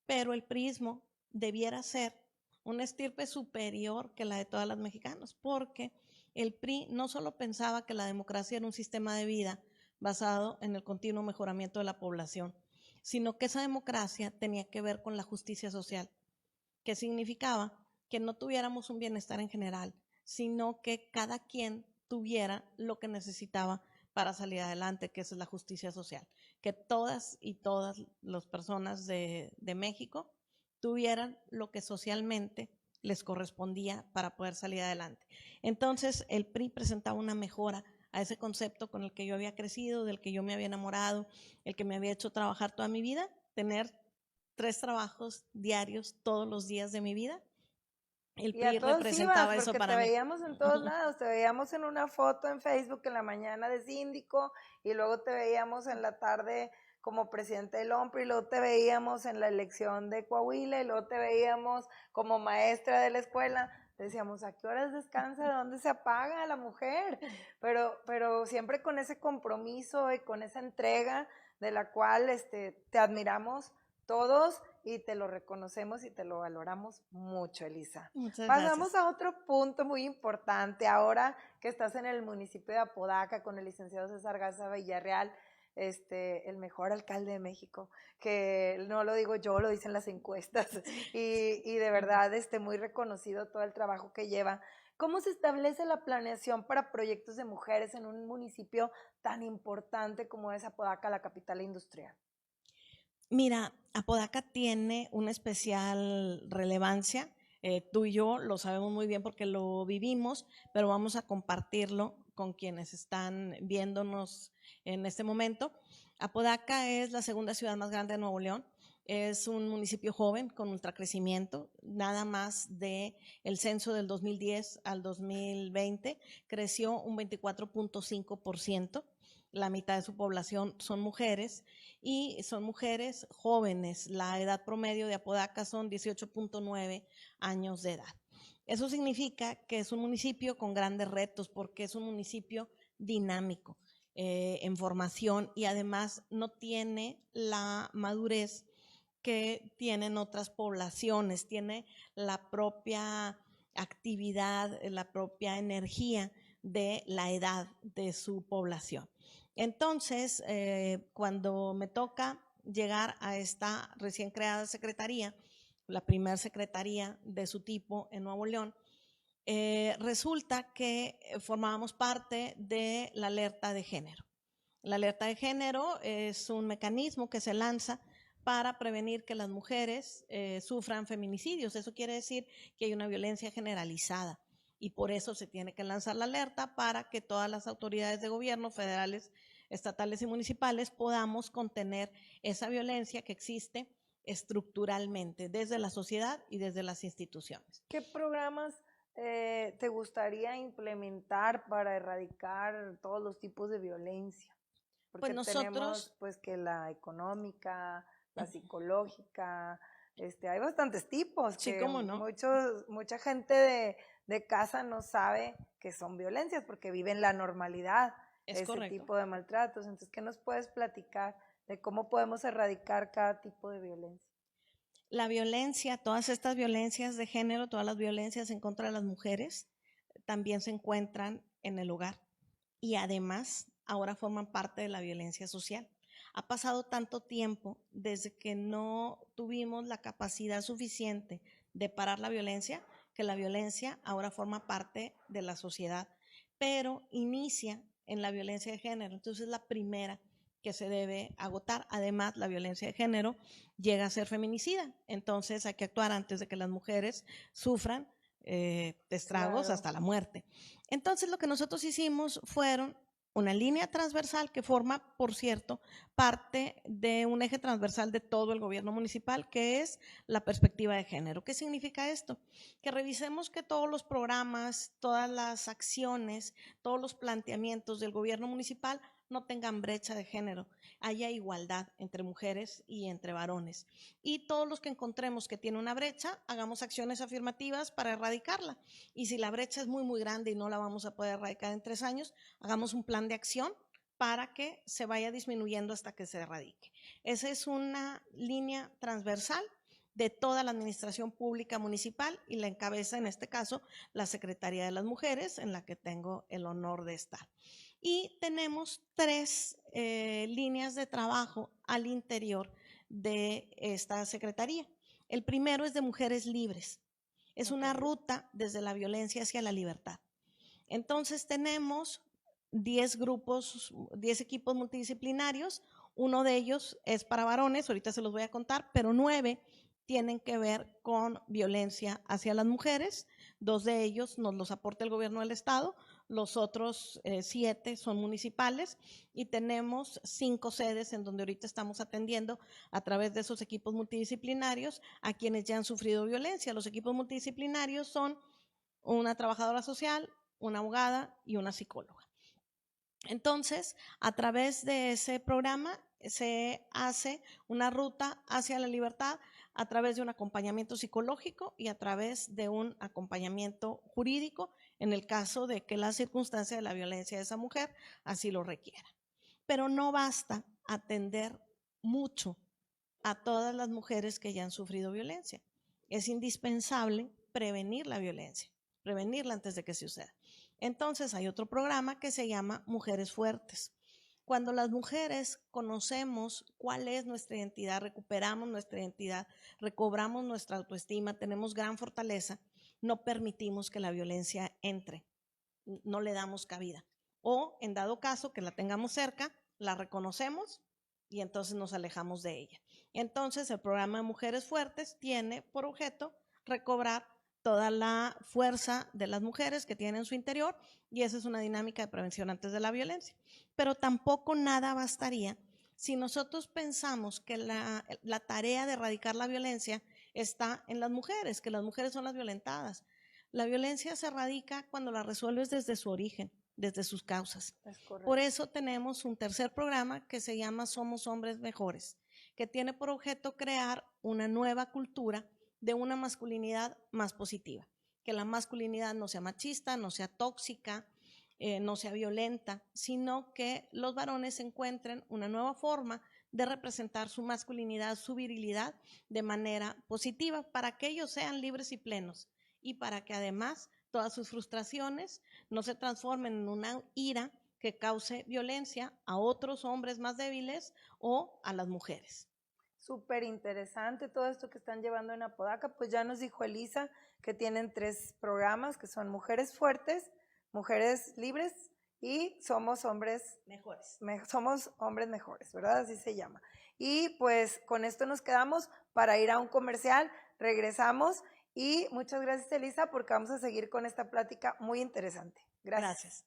Pero el priismo debiera ser una estirpe superior que la de todas las mexicanas, porque el PRI no solo pensaba que la democracia era un sistema de vida basado en el continuo mejoramiento de la población, sino que esa democracia tenía que ver con la justicia social, que significaba que no tuviéramos un bienestar en general, sino que cada quien tuviera lo que necesitaba para salir adelante, que es la justicia social, que todas y todas las personas de México tuvieran lo que socialmente les correspondía para poder salir adelante. Entonces el PRI presentaba una mejora a ese concepto con el que yo había crecido, del que yo me había enamorado, el que me había hecho trabajar toda mi vida, tener 3 trabajos diarios todos los días de mi vida. El Y a PRI todos ibas, representaba eso porque te para mí. veíamos en todos lados, te veíamos en una foto en Facebook en la mañana de síndico, y luego te veíamos en la tarde como presidente del OMPRI, y luego te veíamos en la elección de Coahuila, y luego te veíamos como maestra de la escuela. Decíamos, ¿a qué horas descansa? ¿De dónde se apaga la mujer? Pero siempre con ese compromiso y con esa entrega de la cual te admiramos todos y te lo reconocemos y te lo valoramos mucho, Elisa. Muchas Pasamos gracias. a otro punto muy importante. Ahora que estás en el municipio de Apodaca con el licenciado César Garza Villarreal, el mejor alcalde de México, que no lo digo yo, lo dicen las encuestas, y de verdad muy reconocido todo el trabajo que lleva. ¿Cómo se establece la planeación para proyectos de mujeres en un municipio tan importante como es Apodaca, la capital industrial? Mira, Apodaca tiene una especial relevancia. Tú y yo lo sabemos muy bien porque lo vivimos, pero vamos a compartirlo con quienes están viéndonos en este momento. Apodaca es la segunda ciudad más grande de Nuevo León. Es un municipio joven con ultracrecimiento. Nada más de el censo del 2010 al 2020 creció un 24.5%. La mitad de su población son mujeres y son mujeres jóvenes. La edad promedio de Apodaca son 18.9 años de edad. Eso significa que es un municipio con grandes retos porque es un municipio dinámico en formación y además no tiene la madurez que tienen otras poblaciones, tiene la propia actividad, la propia energía de la edad de su población. Entonces, cuando me toca llegar a esta recién creada secretaría, la primera secretaría de su tipo en Nuevo León, resulta que formábamos parte de la alerta de género. La alerta de género es un mecanismo que se lanza para prevenir que las mujeres sufran feminicidios. Eso quiere decir que hay una violencia generalizada y por eso se tiene que lanzar la alerta para que todas las autoridades de gobierno, federales, estatales y municipales, podamos contener esa violencia que existe estructuralmente desde la sociedad y desde las instituciones. ¿Qué programas te gustaría implementar para erradicar todos los tipos de violencia? Porque Pues nosotros, tenemos pues que la económica, la psicológica, hay bastantes tipos sí, que cómo no, mucha gente de casa no sabe que son violencias porque viven la normalidad, es ese correcto. tipo de maltratos. Entonces, ¿qué nos puedes platicar de cómo podemos erradicar cada tipo de violencia? La violencia, todas estas violencias de género, todas las violencias en contra de las mujeres, también se encuentran en el hogar y además ahora forman parte de la violencia social. Ha pasado tanto tiempo desde que no tuvimos la capacidad suficiente de parar la violencia, que la violencia ahora forma parte de la sociedad, pero inicia en la violencia de género. Entonces es la primera que se debe agotar. Además, la violencia de género llega a ser feminicida. Entonces hay que actuar antes de que las mujeres sufran estragos Claro. hasta la muerte. Entonces lo que nosotros hicimos fueron una línea transversal que forma, por cierto, parte de un eje transversal de todo el gobierno municipal, que es la perspectiva de género. ¿Qué significa esto? Que revisemos que todos los programas, todas las acciones, todos los planteamientos del gobierno municipal no tengan brecha de género, haya igualdad entre mujeres y entre varones. Y todos los que encontremos que tiene una brecha, hagamos acciones afirmativas para erradicarla. Y si la brecha es muy, muy grande y no la vamos a poder erradicar en 3 años, hagamos un plan de acción para que se vaya disminuyendo hasta que se erradique. Esa es una línea transversal de toda la administración pública municipal y la encabeza en este caso la Secretaría de las Mujeres, en la que tengo el honor de estar. Y tenemos 3 líneas de trabajo al interior de esta secretaría. El primero es de mujeres libres. Es una ruta desde la violencia hacia la libertad. Entonces tenemos 10 grupos, 10 equipos multidisciplinarios. Uno de ellos es para varones, ahorita se los voy a contar, pero 9 tienen que ver con violencia hacia las mujeres. 2 de ellos nos los aporta el gobierno del estado, los otros 7 son municipales y tenemos 5 sedes en donde ahorita estamos atendiendo a través de esos equipos multidisciplinarios a quienes ya han sufrido violencia. Los equipos multidisciplinarios son una trabajadora social, una abogada y una psicóloga. Entonces, a través de ese programa se hace una ruta hacia la libertad a través de un acompañamiento psicológico y a través de un acompañamiento jurídico en el caso de que la circunstancia de la violencia de esa mujer así lo requiera. Pero no basta atender mucho a todas las mujeres que ya han sufrido violencia. Es indispensable prevenir la violencia, prevenirla antes de que suceda. Entonces hay otro programa que se llama Mujeres Fuertes. Cuando las mujeres conocemos cuál es nuestra identidad, recuperamos nuestra identidad, recobramos nuestra autoestima, tenemos gran fortaleza, no permitimos que la violencia entre, no le damos cabida. O en dado caso que la tengamos cerca, la reconocemos y entonces nos alejamos de ella. Entonces el programa de Mujeres Fuertes tiene por objeto recobrar toda la fuerza de las mujeres que tienen en su interior y esa es una dinámica de prevención antes de la violencia. Pero tampoco nada bastaría si nosotros pensamos que la tarea de erradicar la violencia está en las mujeres, que las mujeres son las violentadas. La violencia se erradica cuando la resuelves desde su origen, desde sus causas. Por eso tenemos un tercer programa que se llama Somos Hombres Mejores, que tiene por objeto crear una nueva cultura de una masculinidad más positiva, que la masculinidad no sea machista, no sea tóxica, no sea violenta, sino que los varones encuentren una nueva forma de representar su masculinidad, su virilidad de manera positiva para que ellos sean libres y plenos y para que además todas sus frustraciones no se transformen en una ira que cause violencia a otros hombres más débiles o a las mujeres. Súper interesante todo esto que están llevando en Apodaca. Pues ya nos dijo Elisa que tienen 3 programas que son Mujeres Fuertes, Mujeres Libres y Somos Hombres Mejores. Somos Hombres Mejores, ¿verdad? Así se llama. Y pues con esto nos quedamos para ir a un comercial. Regresamos y muchas gracias, Elisa, porque vamos a seguir con esta plática muy interesante. Gracias.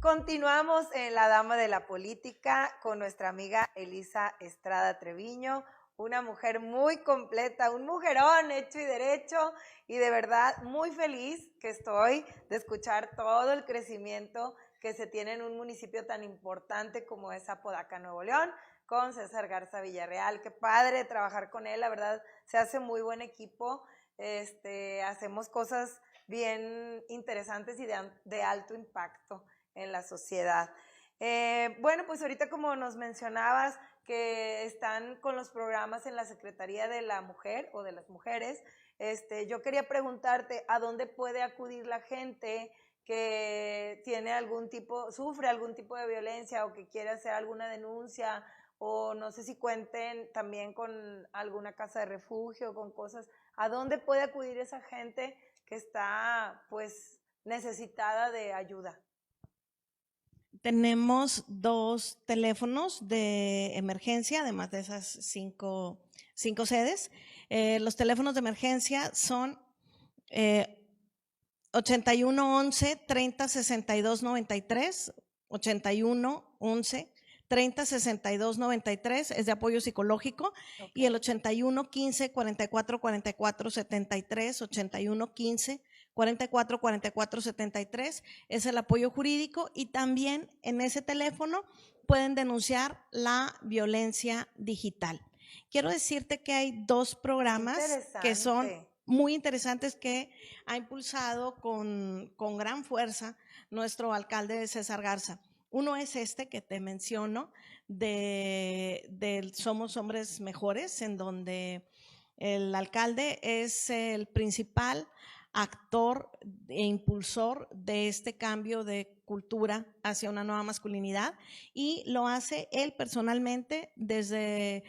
Continuamos en La Dama de la Política con nuestra amiga Elisa Estrada Treviño, una mujer muy completa, un mujerón hecho y derecho, y de verdad muy feliz que estoy de escuchar todo el crecimiento que se tiene en un municipio tan importante como es Apodaca, Nuevo León, con César Garza Villarreal. Qué padre trabajar con él, la verdad se hace muy buen equipo, hacemos cosas bien interesantes y de alto impacto en la sociedad. Bueno, pues ahorita como nos mencionabas que están con los programas en la Secretaría de la Mujer o de las Mujeres, yo quería preguntarte a dónde puede acudir la gente que tiene sufre algún tipo de violencia o que quiere hacer alguna denuncia, o no sé si cuenten también con alguna casa de refugio, con cosas. ¿A dónde puede acudir esa gente que está pues necesitada de ayuda? Tenemos 2 teléfonos de emergencia, además de esas cinco sedes. Los teléfonos de emergencia son 8111 30 62 93, 8111 30 62 93 es de apoyo psicológico, okay. Y el 81 15 44 44 73, 81 15 44 44 73 es el apoyo jurídico, y también en ese teléfono pueden denunciar la violencia digital. Quiero decirte que hay 2 programas que son muy interesantes que ha impulsado con gran fuerza nuestro alcalde César Garza. Uno es este que te menciono de Somos Hombres Mejores, en donde el alcalde es el principal actor e impulsor de este cambio de cultura hacia una nueva masculinidad, y lo hace él personalmente desde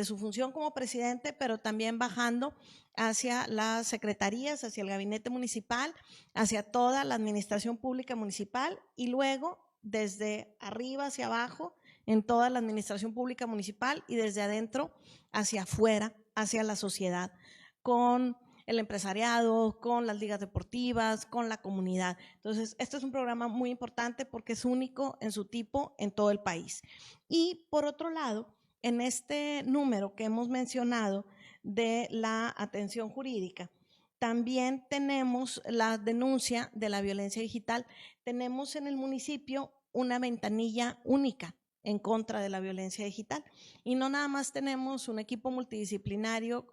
su función como presidente, pero también bajando hacia las secretarías, hacia el gabinete municipal, hacia toda la administración pública municipal, y luego desde arriba hacia abajo en toda la administración pública municipal, y desde adentro hacia afuera, hacia la sociedad, con el empresariado, con las ligas deportivas, con la comunidad. Entonces, este es un programa muy importante porque es único en su tipo en todo el país. Y por otro lado, en este número que hemos mencionado de la atención jurídica, también tenemos la denuncia de la violencia digital. Tenemos en el municipio una ventanilla única en contra de la violencia digital, y no nada más tenemos un equipo multidisciplinario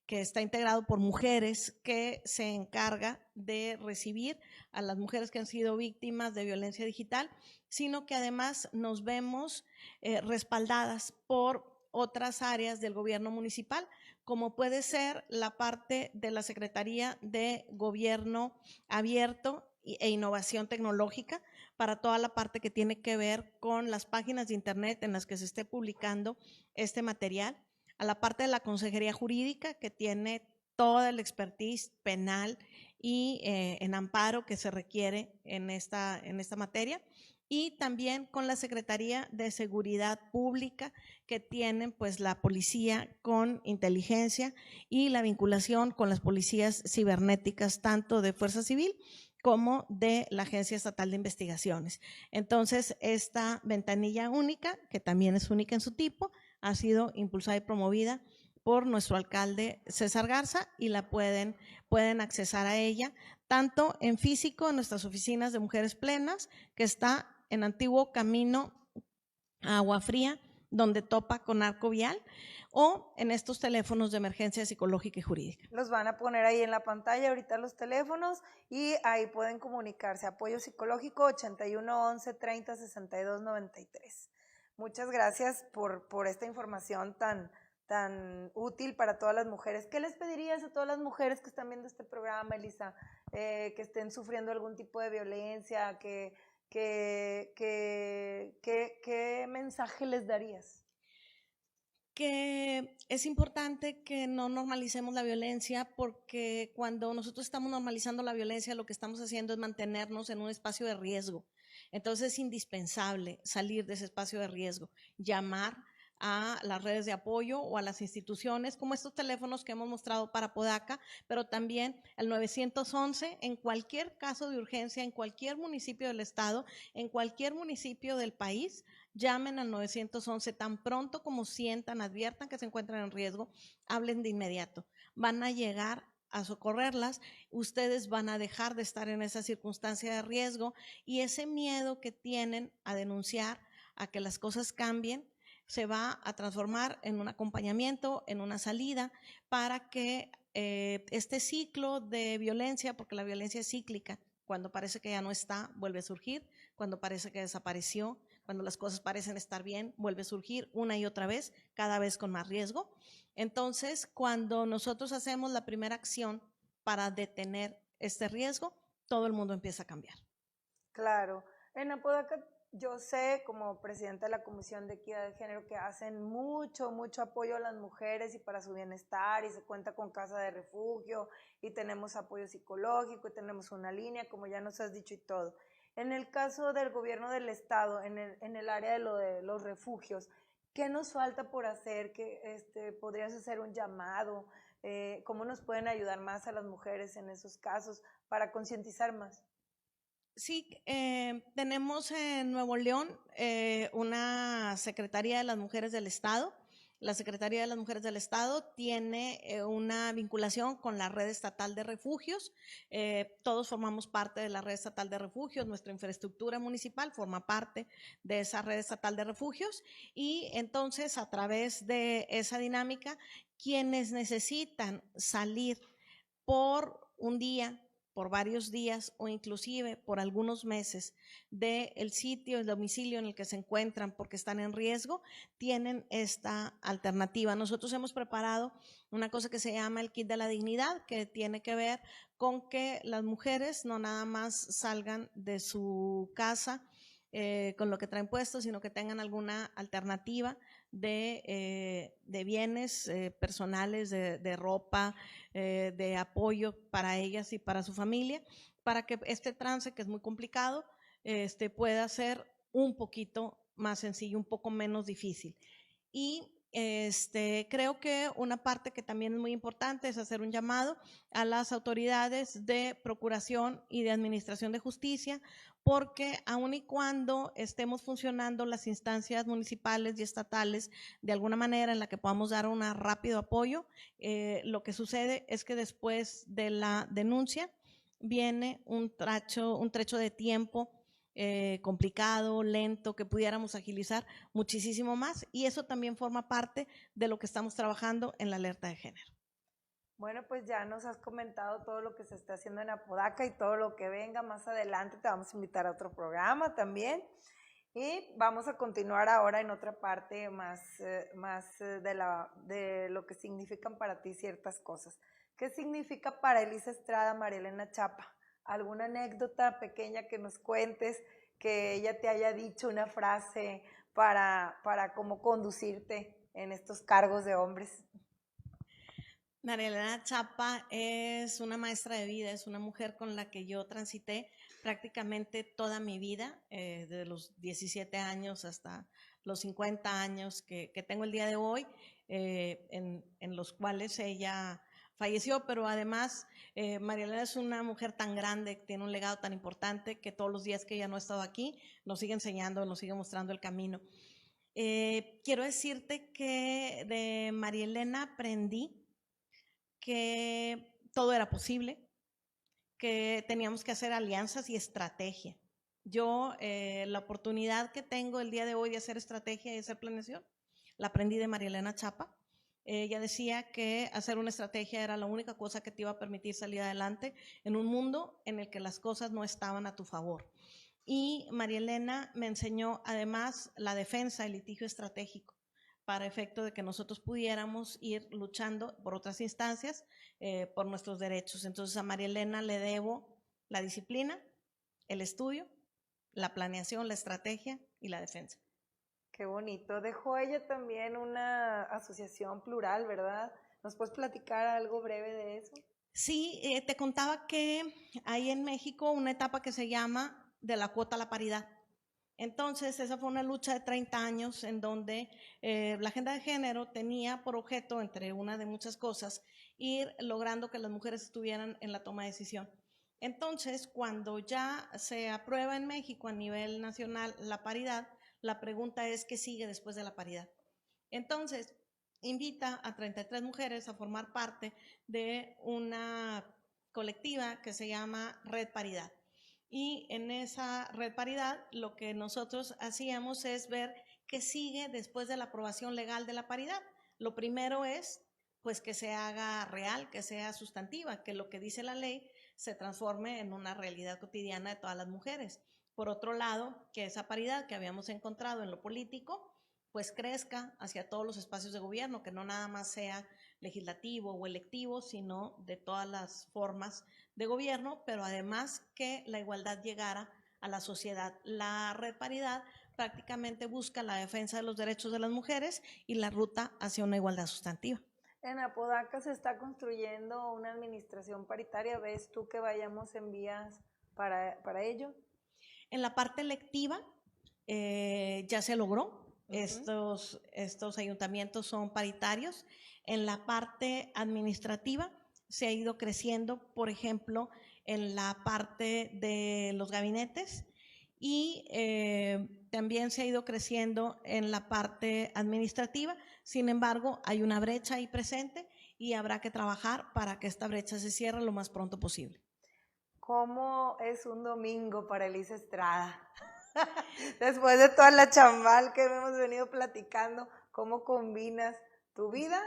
que está integrado por mujeres, que se encarga de recibir a las mujeres que han sido víctimas de violencia digital, sino que además nos vemos respaldadas por otras áreas del gobierno municipal, como puede ser la parte de la Secretaría de Gobierno Abierto e Innovación Tecnológica, para toda la parte que tiene que ver con las páginas de internet en las que se esté publicando este material, a la parte de la Consejería Jurídica, que tiene toda el expertise penal y en amparo que se requiere en esta materia, y también con la Secretaría de Seguridad Pública, que tienen pues la policía con inteligencia y la vinculación con las policías cibernéticas, tanto de Fuerza Civil como de la Agencia Estatal de Investigaciones. Entonces, esta ventanilla única, que también es única en su tipo, ha sido impulsada y promovida por nuestro alcalde César Garza, y la pueden accesar a ella tanto en físico en nuestras oficinas de Mujeres Plenas, que está en Antiguo Camino a Agua Fría, donde topa con Arco Vial, o en estos teléfonos de emergencia psicológica y jurídica. Los van a poner ahí en la pantalla ahorita los teléfonos, y ahí pueden comunicarse. Apoyo psicológico 8111 30 62 93. Muchas gracias por esta información tan útil para todas las mujeres. ¿Qué les pedirías a todas las mujeres que están viendo este programa, Elisa? Que estén sufriendo algún tipo de violencia, ¿qué mensaje les darías? Que es importante que no normalicemos la violencia, porque cuando nosotros estamos normalizando la violencia, lo que estamos haciendo es mantenernos en un espacio de riesgo. Entonces es indispensable salir de ese espacio de riesgo, llamar a las redes de apoyo o a las instituciones, como estos teléfonos que hemos mostrado para Apodaca, pero también el 911 en cualquier caso de urgencia, en cualquier municipio del estado, en cualquier municipio del país. Llamen al 911 tan pronto como sientan, adviertan que se encuentran en riesgo, hablen de inmediato. Van a llegar a socorrerlas, ustedes van a dejar de estar en esa circunstancia de riesgo y ese miedo que tienen a denunciar, a que las cosas cambien, se va a transformar en un acompañamiento, en una salida, para que este ciclo de violencia, porque la violencia es cíclica, cuando parece que ya no está, vuelve a surgir, cuando parece que desapareció, cuando las cosas parecen estar bien, vuelve a surgir una y otra vez, cada vez con más riesgo. Entonces, cuando nosotros hacemos la primera acción para detener este riesgo, todo el mundo empieza a cambiar. Claro. En Apodaca, yo sé, como presidenta de la Comisión de Equidad de Género, que hacen mucho apoyo a las mujeres y para su bienestar, y se cuenta con casa de refugio, y tenemos apoyo psicológico, y tenemos una línea, como ya nos has dicho y todo. En el caso del gobierno del estado, en el área de los refugios, ¿qué nos falta por hacer? ¿Podrías hacer un llamado? ¿Cómo nos pueden ayudar más a las mujeres en esos casos para concientizar más? Sí, tenemos en Nuevo León una Secretaría de las Mujeres del Estado. La Secretaría de las Mujeres del Estado tiene una vinculación con la Red Estatal de Refugios. Todos formamos parte de la Red Estatal de Refugios. Nuestra infraestructura municipal forma parte de esa Red Estatal de Refugios. Y entonces, a través de esa dinámica, quienes necesitan salir por un día, por varios días o inclusive por algunos meses del sitio, el domicilio en el que se encuentran porque están en riesgo, tienen esta alternativa. Nosotros hemos preparado una cosa que se llama el kit de la dignidad, que tiene que ver con que las mujeres no nada más salgan de su casa con lo que traen puesto, sino que tengan alguna alternativa de bienes personales, de ropa, de apoyo para ellas y para su familia, para que este trance, que es muy complicado, pueda ser un poquito más sencillo, un poco menos difícil. Y creo que una parte que también es muy importante es hacer un llamado a las autoridades de procuración y de administración de justicia, porque aun y cuando estemos funcionando las instancias municipales y estatales de alguna manera en la que podamos dar un rápido apoyo, lo que sucede es que después de la denuncia viene un trecho de tiempo complicado, lento, que pudiéramos agilizar muchísimo más, y eso también forma parte de lo que estamos trabajando en la alerta de género. Bueno, pues ya nos has comentado todo lo que se está haciendo en Apodaca y todo lo que venga más adelante. Te vamos a invitar a otro programa también. Y vamos a continuar ahora en otra parte más de lo que significan para ti ciertas cosas. ¿Qué significa para Elisa Estrada María Elena Chapa? ¿Alguna anécdota pequeña que nos cuentes, que ella te haya dicho una frase para cómo conducirte en estos cargos de hombres? María Elena Chapa es una maestra de vida, es una mujer con la que yo transité prácticamente toda mi vida, desde los 17 años hasta los 50 años que tengo el día de hoy, en los cuales ella falleció, pero además María Elena es una mujer tan grande, tiene un legado tan importante, que todos los días que ella no ha estado aquí nos sigue enseñando, nos sigue mostrando el camino. Quiero decirte que de María Elena aprendí que todo era posible, que teníamos que hacer alianzas y estrategia. Yo, la oportunidad que tengo el día de hoy de hacer estrategia y hacer planeación, la aprendí de María Elena Chapa. Ella decía que hacer una estrategia era la única cosa que te iba a permitir salir adelante en un mundo en el que las cosas no estaban a tu favor. Y María Elena me enseñó además la defensa, el litigio estratégico, para efecto de que nosotros pudiéramos ir luchando por otras instancias, por nuestros derechos. Entonces a María Elena le debo la disciplina, el estudio, la planeación, la estrategia y la defensa. Qué bonito. Dejó ella también una asociación plural, ¿verdad? ¿Nos puedes platicar algo breve de eso? Sí, te contaba que hay en México una etapa que se llama de la cuota a la paridad. Entonces, esa fue una lucha de 30 años en donde la agenda de género tenía por objeto, entre una de muchas cosas, ir logrando que las mujeres estuvieran en la toma de decisión. Entonces, cuando ya se aprueba en México a nivel nacional la paridad, la pregunta es ¿qué sigue después de la paridad? Entonces, invita a 33 mujeres a formar parte de una colectiva que se llama Red Paridad. Y en esa Red Paridad lo que nosotros hacíamos es ver qué sigue después de la aprobación legal de la paridad. Lo primero es pues que se haga real, que sea sustantiva, que lo que dice la ley se transforme en una realidad cotidiana de todas las mujeres. Por otro lado, que esa paridad que habíamos encontrado en lo político pues crezca hacia todos los espacios de gobierno, que no nada más sea legislativo o electivo, sino de todas las formas de gobierno, pero además que la igualdad llegara a la sociedad. La Red Paridad prácticamente busca la defensa de los derechos de las mujeres y la ruta hacia una igualdad sustantiva. En Apodaca se está construyendo una administración paritaria. ¿Ves tú que vayamos en vías para ello? En la parte electiva ya se logró. Estos ayuntamientos son paritarios. En la parte administrativa se ha ido creciendo, por ejemplo, en la parte de los gabinetes y también se ha ido creciendo en la parte administrativa. Sin embargo, hay una brecha ahí presente y habrá que trabajar para que esta brecha se cierre lo más pronto posible. ¿Cómo es un domingo para Elisa Estrada? Después de toda la chambal que hemos venido platicando, ¿cómo combinas tu vida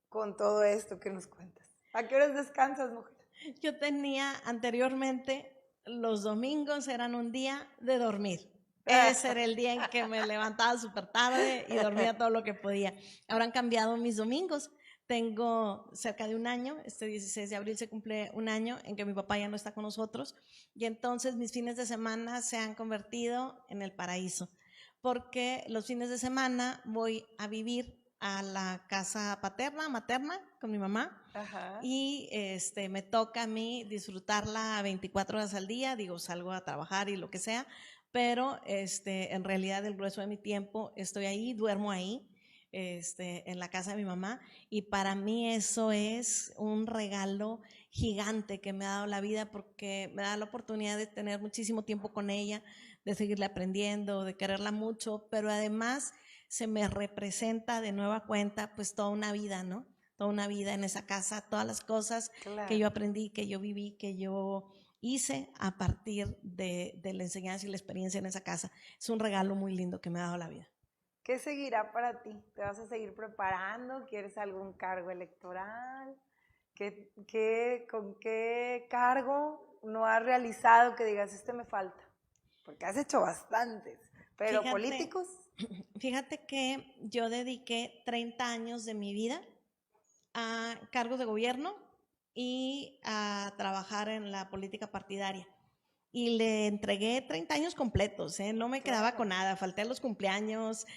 con todo esto que nos cuentas? ¿A qué horas descansas, mujer? Yo tenía anteriormente, los domingos eran un día de dormir. Ese era el día en que me levantaba súper tarde y dormía todo lo que podía. Ahora han cambiado mis domingos. Tengo cerca de un año, este 16 de abril se cumple un año en que mi papá ya no está con nosotros y entonces mis fines de semana se han convertido en el paraíso porque los fines de semana voy a vivir a la casa materna con mi mamá. Ajá. Y me toca a mí disfrutarla 24 horas al día, digo, salgo a trabajar y lo que sea, pero en realidad el grueso de mi tiempo estoy ahí, duermo ahí. En la casa de mi mamá y para mí eso es un regalo gigante que me ha dado la vida porque me da la oportunidad de tener muchísimo tiempo con ella, de seguirle aprendiendo, de quererla mucho, pero además se me representa de nueva cuenta pues toda una vida, ¿no? Toda una vida en esa casa, todas las cosas que yo aprendí, que yo viví, que yo hice a partir de la enseñanza y la experiencia en esa casa. Es un regalo muy lindo que me ha dado la vida. ¿Qué seguirá para ti? ¿Te vas a seguir preparando? ¿Quieres algún cargo electoral? ¿Con qué cargo no has realizado que digas, me falta? Porque has hecho bastantes, pero políticos. Fíjate que yo dediqué 30 años de mi vida a cargos de gobierno y a trabajar en la política partidaria. Y le entregué 30 años completos, no me quedaba con nada, falté a los cumpleaños,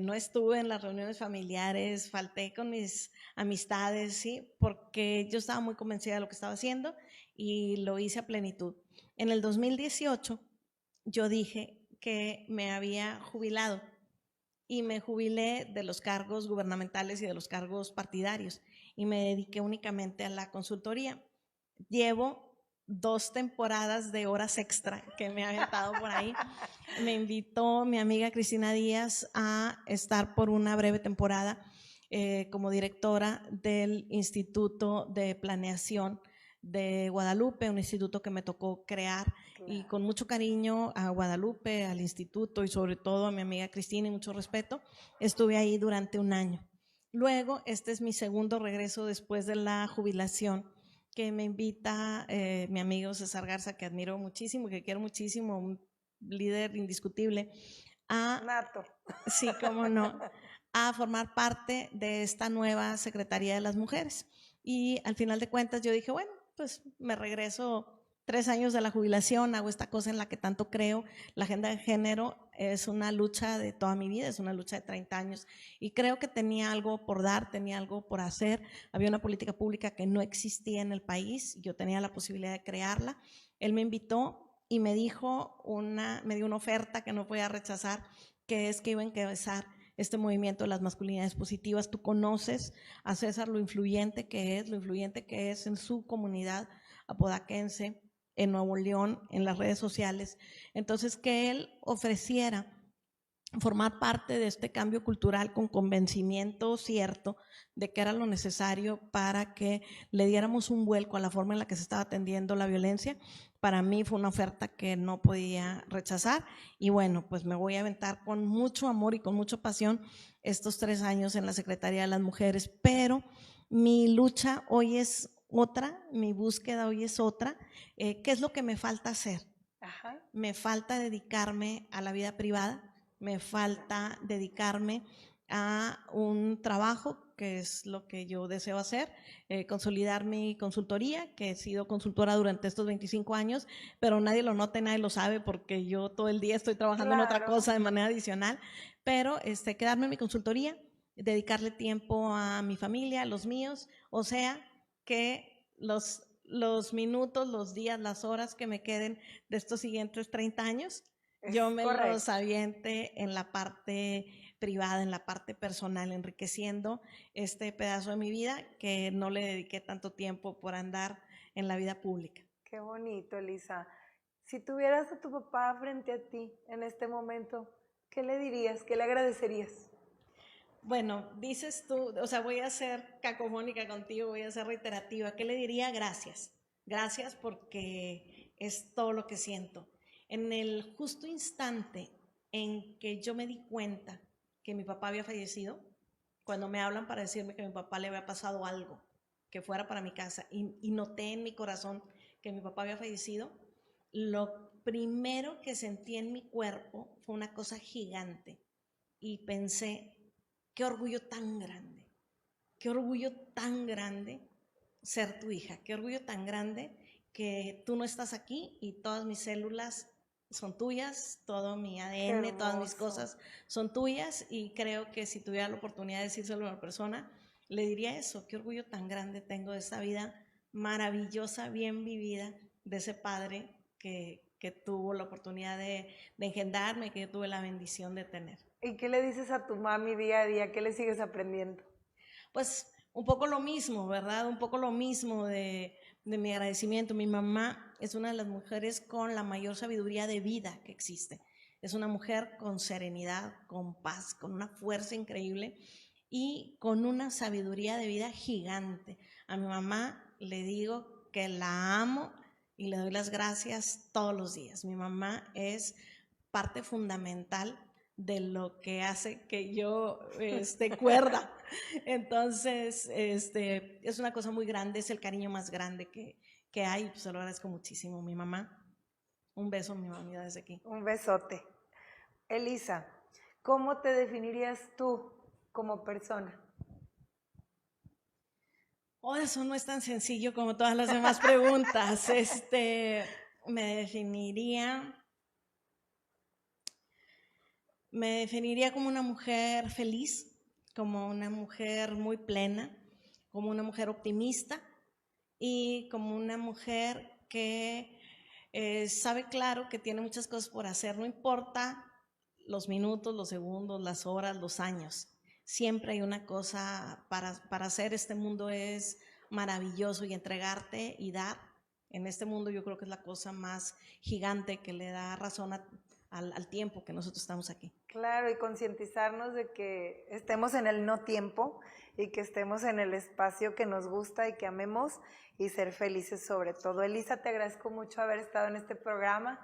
no estuve en las reuniones familiares, falté con mis amistades, ¿sí? Porque yo estaba muy convencida de lo que estaba haciendo y lo hice a plenitud. En el 2018 yo dije que me había jubilado y me jubilé de los cargos gubernamentales y de los cargos partidarios y me dediqué únicamente a la consultoría. Llevo 2 temporadas de horas extra que me ha aventado por ahí. Me invitó mi amiga Cristina Díaz a estar por una breve temporada como directora del Instituto de Planeación de Guadalupe, un instituto que me tocó crear y con mucho cariño a Guadalupe, al instituto y sobre todo a mi amiga Cristina y mucho respeto, estuve ahí durante un año. Luego, este es mi segundo regreso después de la jubilación, que me invita mi amigo César Garza, que admiro muchísimo, que quiero muchísimo, un líder indiscutible, Nato. Sí, cómo no, a formar parte de esta nueva Secretaría de las Mujeres. Y al final de cuentas yo dije, bueno, pues me regreso 3 años de la jubilación, hago esta cosa en la que tanto creo. La agenda de género es una lucha de toda mi vida, es una lucha de 30 años y creo que tenía algo por dar, tenía algo por hacer. Había una política pública que no existía en el país, yo tenía la posibilidad de crearla. Él me invitó y me dio una oferta que no podía rechazar, que es que iba a encabezar este movimiento de las masculinidades positivas. Tú conoces a César, lo influyente que es en su comunidad apodaquense, en Nuevo León, en las redes sociales. Entonces, que él ofreciera formar parte de este cambio cultural con convencimiento cierto de que era lo necesario para que le diéramos un vuelco a la forma en la que se estaba atendiendo la violencia, para mí fue una oferta que no podía rechazar. Y bueno, pues me voy a aventar con mucho amor y con mucha pasión estos 3 años en la Secretaría de las Mujeres, pero mi lucha hoy es otra, mi búsqueda hoy es otra. ¿Qué es lo que me falta hacer? Ajá. Me falta dedicarme a la vida privada, me falta dedicarme a un trabajo, que es lo que yo deseo hacer, consolidar mi consultoría, que he sido consultora durante estos 25 años, pero nadie lo nota, nadie lo sabe, porque yo todo el día estoy trabajando en otra cosa de manera adicional, pero quedarme en mi consultoría, dedicarle tiempo a mi familia, a los míos, o sea, que los minutos, los días, las horas que me queden de estos siguientes 30 años, yo me los aviente en la parte privada, en la parte personal, enriqueciendo este pedazo de mi vida que no le dediqué tanto tiempo por andar en la vida pública. Qué bonito, Elisa. Si tuvieras a tu papá frente a ti en este momento, ¿qué le dirías? ¿Qué le agradecerías? Bueno, dices tú, o sea, voy a ser cacofónica contigo, voy a ser reiterativa. ¿Qué le diría? Gracias. Gracias porque es todo lo que siento. En el justo instante en que yo me di cuenta que mi papá había fallecido, cuando me hablan para decirme que a mi papá le había pasado algo, que fuera para mi casa, y noté en mi corazón que mi papá había fallecido, lo primero que sentí en mi cuerpo fue una cosa gigante y pensé, qué orgullo tan grande ser tu hija, qué orgullo tan grande que tú no estás aquí y todas mis células son tuyas, todo mi ADN, todas mis cosas son tuyas, y creo que si tuviera la oportunidad de decírselo a una persona, le diría eso, qué orgullo tan grande tengo de esta vida maravillosa, bien vivida, de ese padre que tuvo la oportunidad de engendrarme, que yo tuve la bendición de tener. ¿Y qué le dices a tu mami día a día? ¿Qué le sigues aprendiendo? Pues un poco lo mismo, ¿verdad? Un poco lo mismo de mi agradecimiento. Mi mamá es una de las mujeres con la mayor sabiduría de vida que existe. Es una mujer con serenidad, con paz, con una fuerza increíble y con una sabiduría de vida gigante. A mi mamá le digo que la amo y le doy las gracias todos los días. Mi mamá es parte fundamental de lo que hace que yo esté cuerda. Entonces, es una cosa muy grande, es el cariño más grande que hay, pues se lo agradezco muchísimo. Mi mamá, un beso, mi mamá, desde aquí. Un besote. Elisa, ¿cómo te definirías tú como persona? Oh, eso no es tan sencillo como todas las demás preguntas. Me definiría como una mujer feliz, como una mujer muy plena, como una mujer optimista y como una mujer que sabe claro que tiene muchas cosas por hacer, no importa los minutos, los segundos, las horas, los años. Siempre hay una cosa para hacer. Este mundo es maravilloso y entregarte y dar en este mundo yo creo que es la cosa más gigante que le da razón al tiempo que nosotros estamos aquí. Claro, y concientizarnos de que estemos en el no tiempo y que estemos en el espacio que nos gusta y que amemos y ser felices sobre todo. Elisa, te agradezco mucho haber estado en este programa.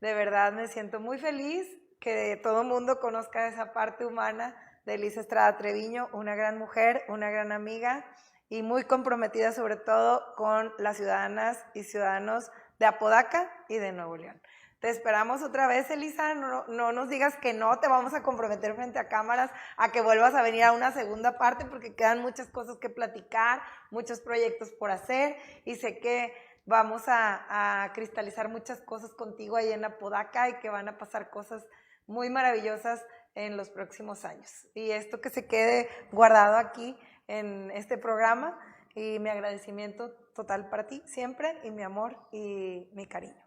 De verdad me siento muy feliz que todo el mundo conozca esa parte humana de Elisa Estrada Treviño, una gran mujer, una gran amiga y muy comprometida sobre todo con las ciudadanas y ciudadanos de Apodaca y de Nuevo León. Te esperamos otra vez, Elisa, no nos digas que no, te vamos a comprometer frente a cámaras a que vuelvas a venir a una segunda parte porque quedan muchas cosas que platicar, muchos proyectos por hacer y sé que vamos a cristalizar muchas cosas contigo ahí en Apodaca y que van a pasar cosas muy maravillosas en los próximos años. Y esto que se quede guardado aquí en este programa y mi agradecimiento total para ti siempre y mi amor y mi cariño.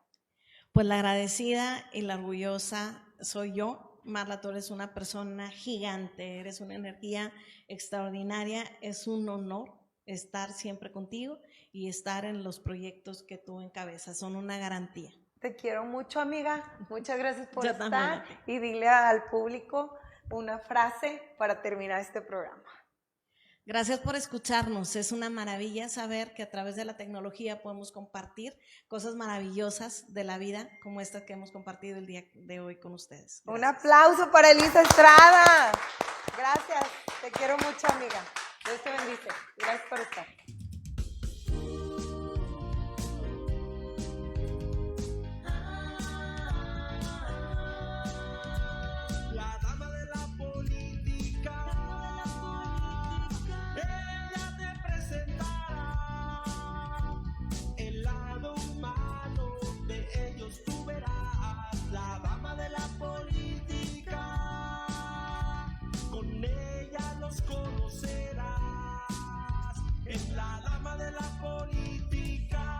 Pues la agradecida y la orgullosa soy yo. Marla, tú eres una persona gigante, eres una energía extraordinaria. Es un honor estar siempre contigo y estar en los proyectos que tú encabezas. Son una garantía. Te quiero mucho, amiga. Muchas gracias por Yo también estar. a ti. Y dile al público una frase para terminar este programa. Gracias por escucharnos. Es una maravilla saber que a través de la tecnología podemos compartir cosas maravillosas de la vida como estas que hemos compartido el día de hoy con ustedes. Un Gracias. aplauso para Elisa Estrada. Gracias. Te quiero mucho, amiga. Dios te bendice. Gracias por estar. La dama de la política, ella te presentará el lado humano de ellos, tú verás. La dama de la política, con ella los conocerás. Es la dama de la política.